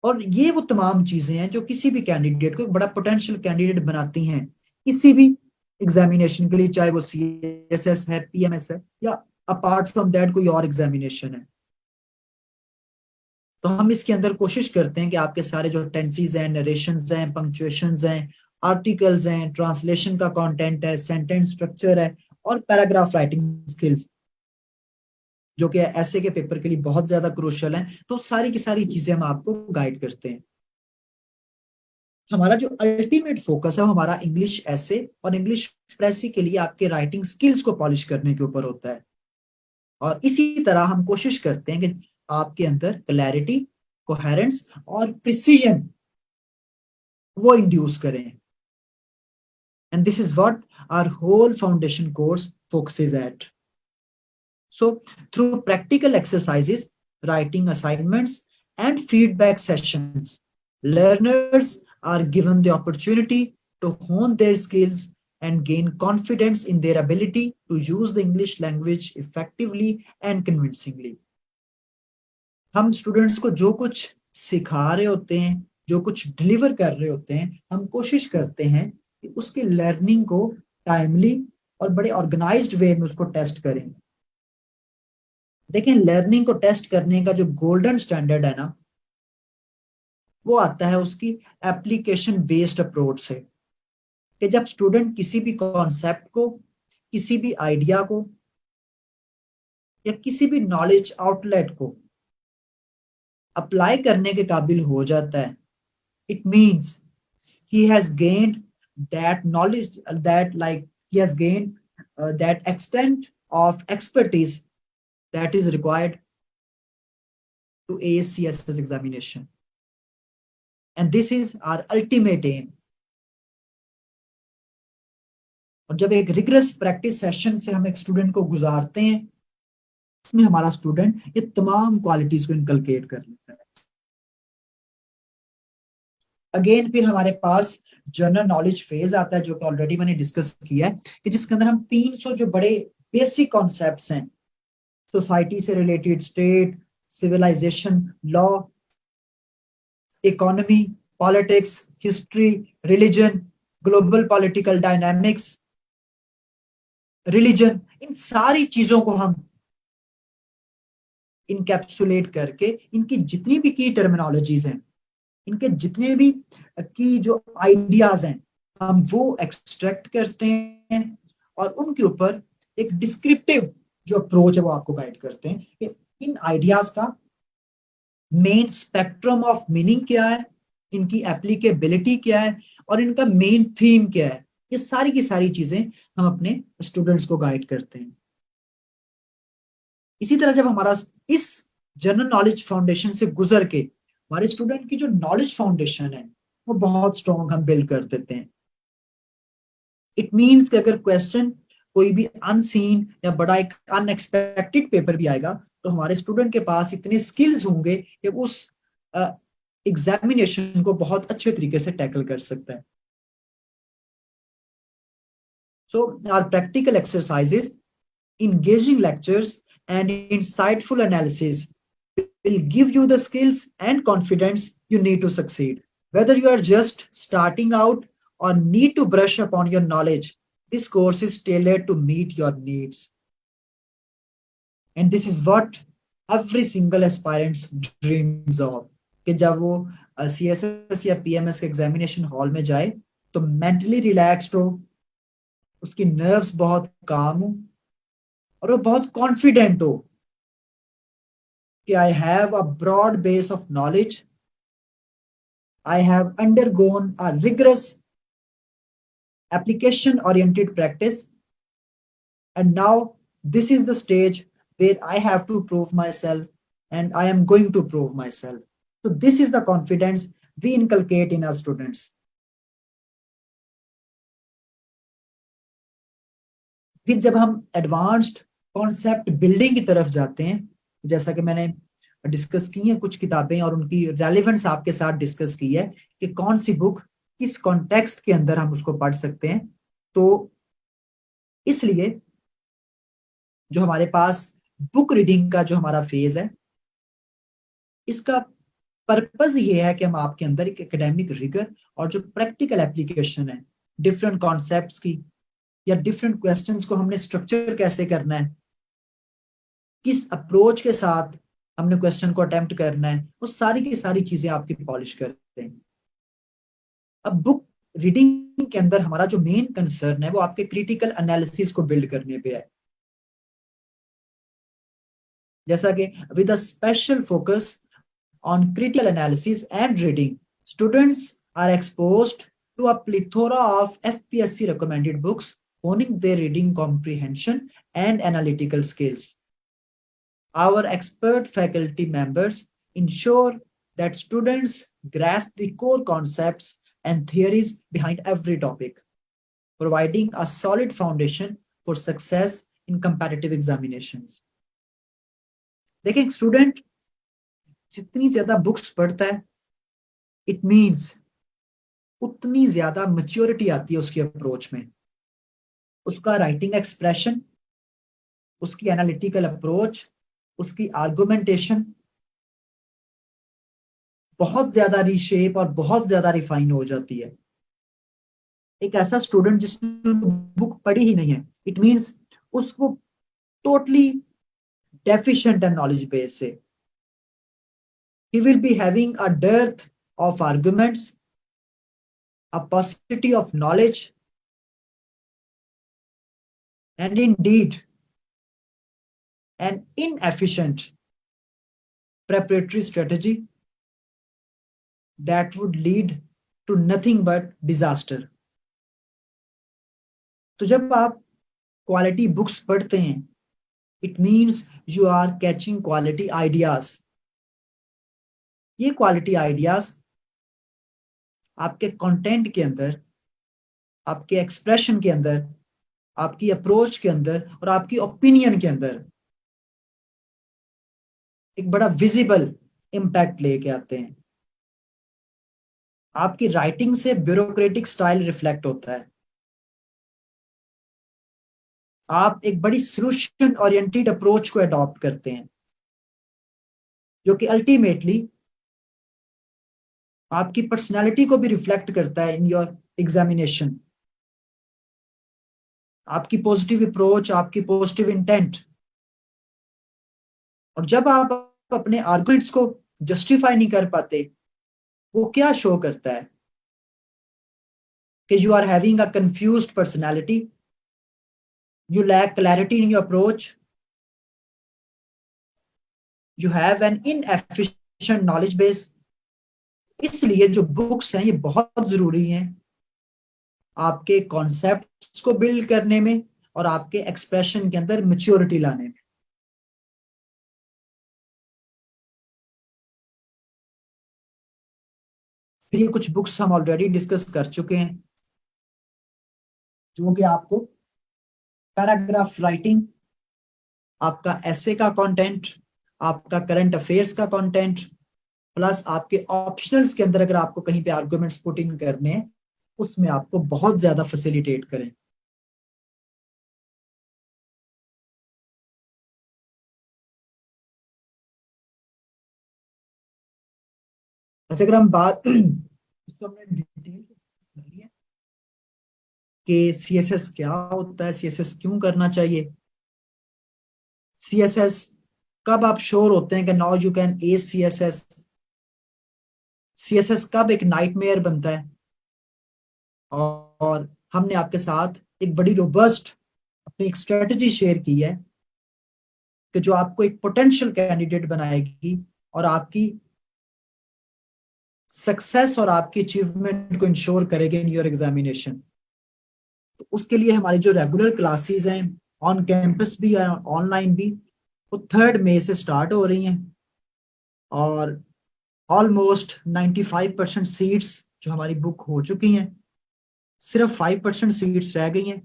और ये वो तमाम चीजें हैं जो किसी भी कैंडिडेट को एक बड़ा पोटेंशियल कैंडिडेट बनाती हैं किसी भी एग्जामिनेशन के लिए, चाहे वो सीएसएस है, पीएमएस है, या अपार्ट फ्रॉम दैट कोई और एग्जामिनेशन है। तो हम इसके अंदर कोशिश करते हैं कि आपके सारे जो टेंसेस हैं, नरेशंस हैं, पंक्चुएशंस हैं, आर्टिकल्स हैं, ट्रांसलेशन का कंटेंट है, सेंटेंस स्ट्रक्चर है और पैराग्राफ राइटिंग स्किल्स, जो कि ऐसे के पेपर के लिए बहुत ज्यादा क्रूशियल है, तो सारी की सारी चीजें हम आपको गाइड करते हैं। हमारा जो अल्टीमेट फोकस है वो हमारा इंग्लिश ऐसे और इंग्लिश प्रेसी के लिए आपके राइटिंग स्किल्स को पॉलिश करने के ऊपर होता है। और इसी तरह हम कोशिश करते हैं कि आपके अंदर क्लैरिटी, कोहेरेंस और प्रिसीजन वो इंड्यूस करें। And this is what our whole foundation course focuses at. So through practical exercises, writing assignments and feedback sessions, learners are given the opportunity to hone their skills and gain confidence in their ability to use the English language effectively and convincingly. हम students को जो कुछ सिखा रहे होते हैं, जो कुछ डिलीवर कर रहे होते हैं, हम कोशिश करते हैं कि उसके लर्निंग को टाइमली और बड़े ऑर्गेनाइज्ड वे में उसको टेस्ट करें। देखें, लर्निंग को टेस्ट करने का जो गोल्डन स्टैंडर्ड है ना, वो आता है उसकी एप्लीकेशन बेस्ड अप्रोच से। कि जब स्टूडेंट किसी भी कॉन्सेप्ट को, किसी भी आइडिया को या किसी भी नॉलेज आउटलेट को अप्लाई करने के काबिल हो जाता है, it means he has gained that knowledge, that like he has gained that extent of expertise that is required to ace CSS examination, and this is our ultimate aim. और जब एक रिगरस प्रैक्टिस सेशन से हम एक student को गुजारते हैं, उसमें हमारा स्टूडेंट ये तमाम क्वालिटीज को इनकलकेट कर लेता है। अगेन फिर हमारे पास जनरल नॉलेज फेज आता है, जो कि ऑलरेडी मैंने डिस्कस किया है, कि जिसके अंदर हम 300 जो बड़े बेसिक कॉन्सेप्ट्स हैं, सोसाइटी से related, state, civilization, law, economy, politics, history, religion, global political dynamics, religion, इन सारी चीजों को हम इनकैप्सुलेट करके इनकी जितनी भी की टर्मिनोलॉजीज हैं, इनके जितने भी की जो आइडियाज हैं, हम वो एक्सट्रैक्ट करते हैं और उनके ऊपर एक डिस्क्रिप्टिव जो अप्रोच है वो आपको गाइड करते हैं कि इन आइडियाज का मेन स्पेक्ट्रम ऑफ मीनिंग क्या है, इनकी एप्लीकेबिलिटी क्या है और इनका मेन थीम क्या है। ये सारी की सारी चीजें हम अपने स्टूडेंट्स को गाइड करते हैं। इसी तरह जब हमारा इस जनरल नॉलेज फाउंडेशन से गुजर के हमारे स्टूडेंट की जो नॉलेज फाउंडेशन है वो बहुत स्ट्रॉन्ग हम बिल्ड कर देते हैं। इट मीन्स कि अगर क्वेश्चन कोई भी अनसीन या बड़ा एक अनएक्सपेक्टेड पेपर भी आएगा तो हमारे स्टूडेंट के पास इतने स्किल्स होंगे कि उस एग्जामिनेशन को बहुत अच्छे तरीके से टैकल कर सकता है। So our practical exercises, engaging lectures and insightful analysis will give you the skills and confidence you need to succeed. Whether you are just starting out or need to brush up on your knowledge, this course is tailored to meet your needs. And this is what every single aspirant dreams of. कि जब वो CSS या PMS के examination hall में जाए तो mentally relaxed हो, उसकी नर्व्स बहुत काम हो और वो बहुत कॉन्फिडेंट हो कि I have a broad base of knowledge, I have undergone a rigorous application oriented practice, and now this is the stage where I have to prove myself and I am going to prove myself. So this is the confidence we inculcate in our students. फिर जब हम advanced concept building की तरफ जाते हैं, जैसा कि मैंने डिस्कस की है कुछ किताबें और उनकी रेलेवेंस आपके साथ डिस्कस की है कि कौन सी बुक किस कॉन्टेक्स्ट के अंदर हम उसको पढ़ सकते हैं, तो इसलिए जो हमारे पास बुक रीडिंग का जो हमारा फेज है, इसका पर्पज ये है कि हम आपके अंदर एक एकेडमिक रिगर और जो प्रैक्टिकल एप्लीकेशन है डिफरेंट कॉन्सेप्ट्स की या डिफरेंट क्वेश्चंस को हमने स्ट्रक्चर कैसे करना है, किस अप्रोच के साथ हमने क्वेश्चन को अटेम्प्ट करना है, वो सारी की सारी चीजें आपकी पॉलिश करते हैं। अब बुक रीडिंग के अंदर हमारा जो मेन कंसर्न है वो आपके क्रिटिकल एनालिसिस को बिल्ड करने पे है, जैसा कि with a special focus on critical analysis and reading, students are exposed to a plethora of FPSC recommended books, honing their reading comprehension and analytical skills. Our expert faculty members ensure that students grasp the core concepts and theories behind every topic, providing a solid foundation for success in competitive examinations. देखें, student जितनी ज्यादा books पढ़ता है, it means उतनी ज्यादा maturity आती है उसकी अप्रोच में, उसका राइटिंग एक्सप्रेशन, उसकी एनालिटिकल अप्रोच, उसकी आर्गुमेंटेशन बहुत ज्यादा रीशेप और बहुत ज्यादा रिफाइन हो जाती है। एक ऐसा स्टूडेंट जिसने बुक पढ़ी ही नहीं है, इट मीन्स उसको टोटली डेफिशिएंट है नॉलेज बेस से। He will be having a dearth of arguments, a paucity of knowledge, and indeed an inefficient preparatory strategy that would lead to nothing but disaster. तो जब आप quality books पढ़ते हैं, it means you are catching quality ideas. ये quality ideas आपके content के अंदर, आपके एक्सप्रेशन के अंदर, आपकी अप्रोच के अंदर और आपकी ओपिनियन के अंदर एक बड़ा विजिबल इम्पैक्ट लेके आते हैं। आपकी राइटिंग से ब्यूरोक्रेटिक स्टाइल रिफ्लेक्ट होता है, आप एक बड़ी सॉल्यूशन ओरिएंटेड अप्रोच को अडॉप्ट करते हैं, जो कि अल्टीमेटली आपकी पर्सनालिटी को भी रिफ्लेक्ट करता है इन योर एग्जामिनेशन। आपकी पॉजिटिव अप्रोच, आपकी पॉजिटिव इंटेंट। और जब आप अपने आर्गुमेंट्स को जस्टिफाई नहीं कर पाते, वो क्या शो करता है कि you are having a confused personality, you lack clarity in your approach, you have an inefficient knowledge base। इसलिए जो बुक्स हैं ये बहुत जरूरी हैं आपके कॉन्सेप्ट्स को बिल्ड करने में और आपके एक्सप्रेशन के अंदर मैच्योरिटी लाने में। फिर ये कुछ बुक्स हम ऑलरेडी डिस्कस कर चुके हैं, जो कि आपको पैराग्राफ राइटिंग, आपका एसे का कंटेंट, आपका करंट अफेयर्स का कंटेंट, प्लस आपके ऑप्शनल्स के अंदर अगर आपको कहीं पे आर्गुमेंट्स पुट इन करने हैं, उसमें आपको बहुत ज्यादा फैसिलिटेट करें। अच्छा, अगर हम बात इसको हमने डिटेल से कर लिया कि सीएसएस क्या होता है, सीएसएस क्यों करना चाहिए, सीएसएस कब आप श्योर होते हैं कि now you can a CSS, CSS कब एक नाइटमेयर बनता है, और हमने आपके साथ एक बड़ी रोबस्ट अपनी एक स्ट्रेटजी शेयर की है कि जो आपको एक पोटेंशियल कैंडिडेट बनाएगी और आपकी सक्सेस और आपकी अचीवमेंट को इंश्योर करेगी इन योर एग्जामिनेशन। तो उसके लिए हमारी जो रेगुलर क्लासेस हैं, ऑन कैंपस भी और ऑनलाइन भी, वो 3 मई से स्टार्ट हो रही हैं, और ऑलमोस्ट 95% सीट्स जो हमारी बुक हो चुकी हैं, सिर्फ 5% सीट्स रह गई हैं।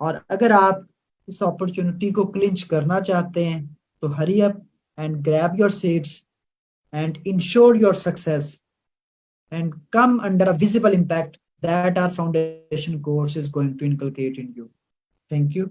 और अगर आप इस अपॉर्चुनिटी को क्लिंच करना चाहते हैं तो hurry up and grab your seats and ensure your success and come under a visible impact that our foundation course is going to inculcate in you. Thank you.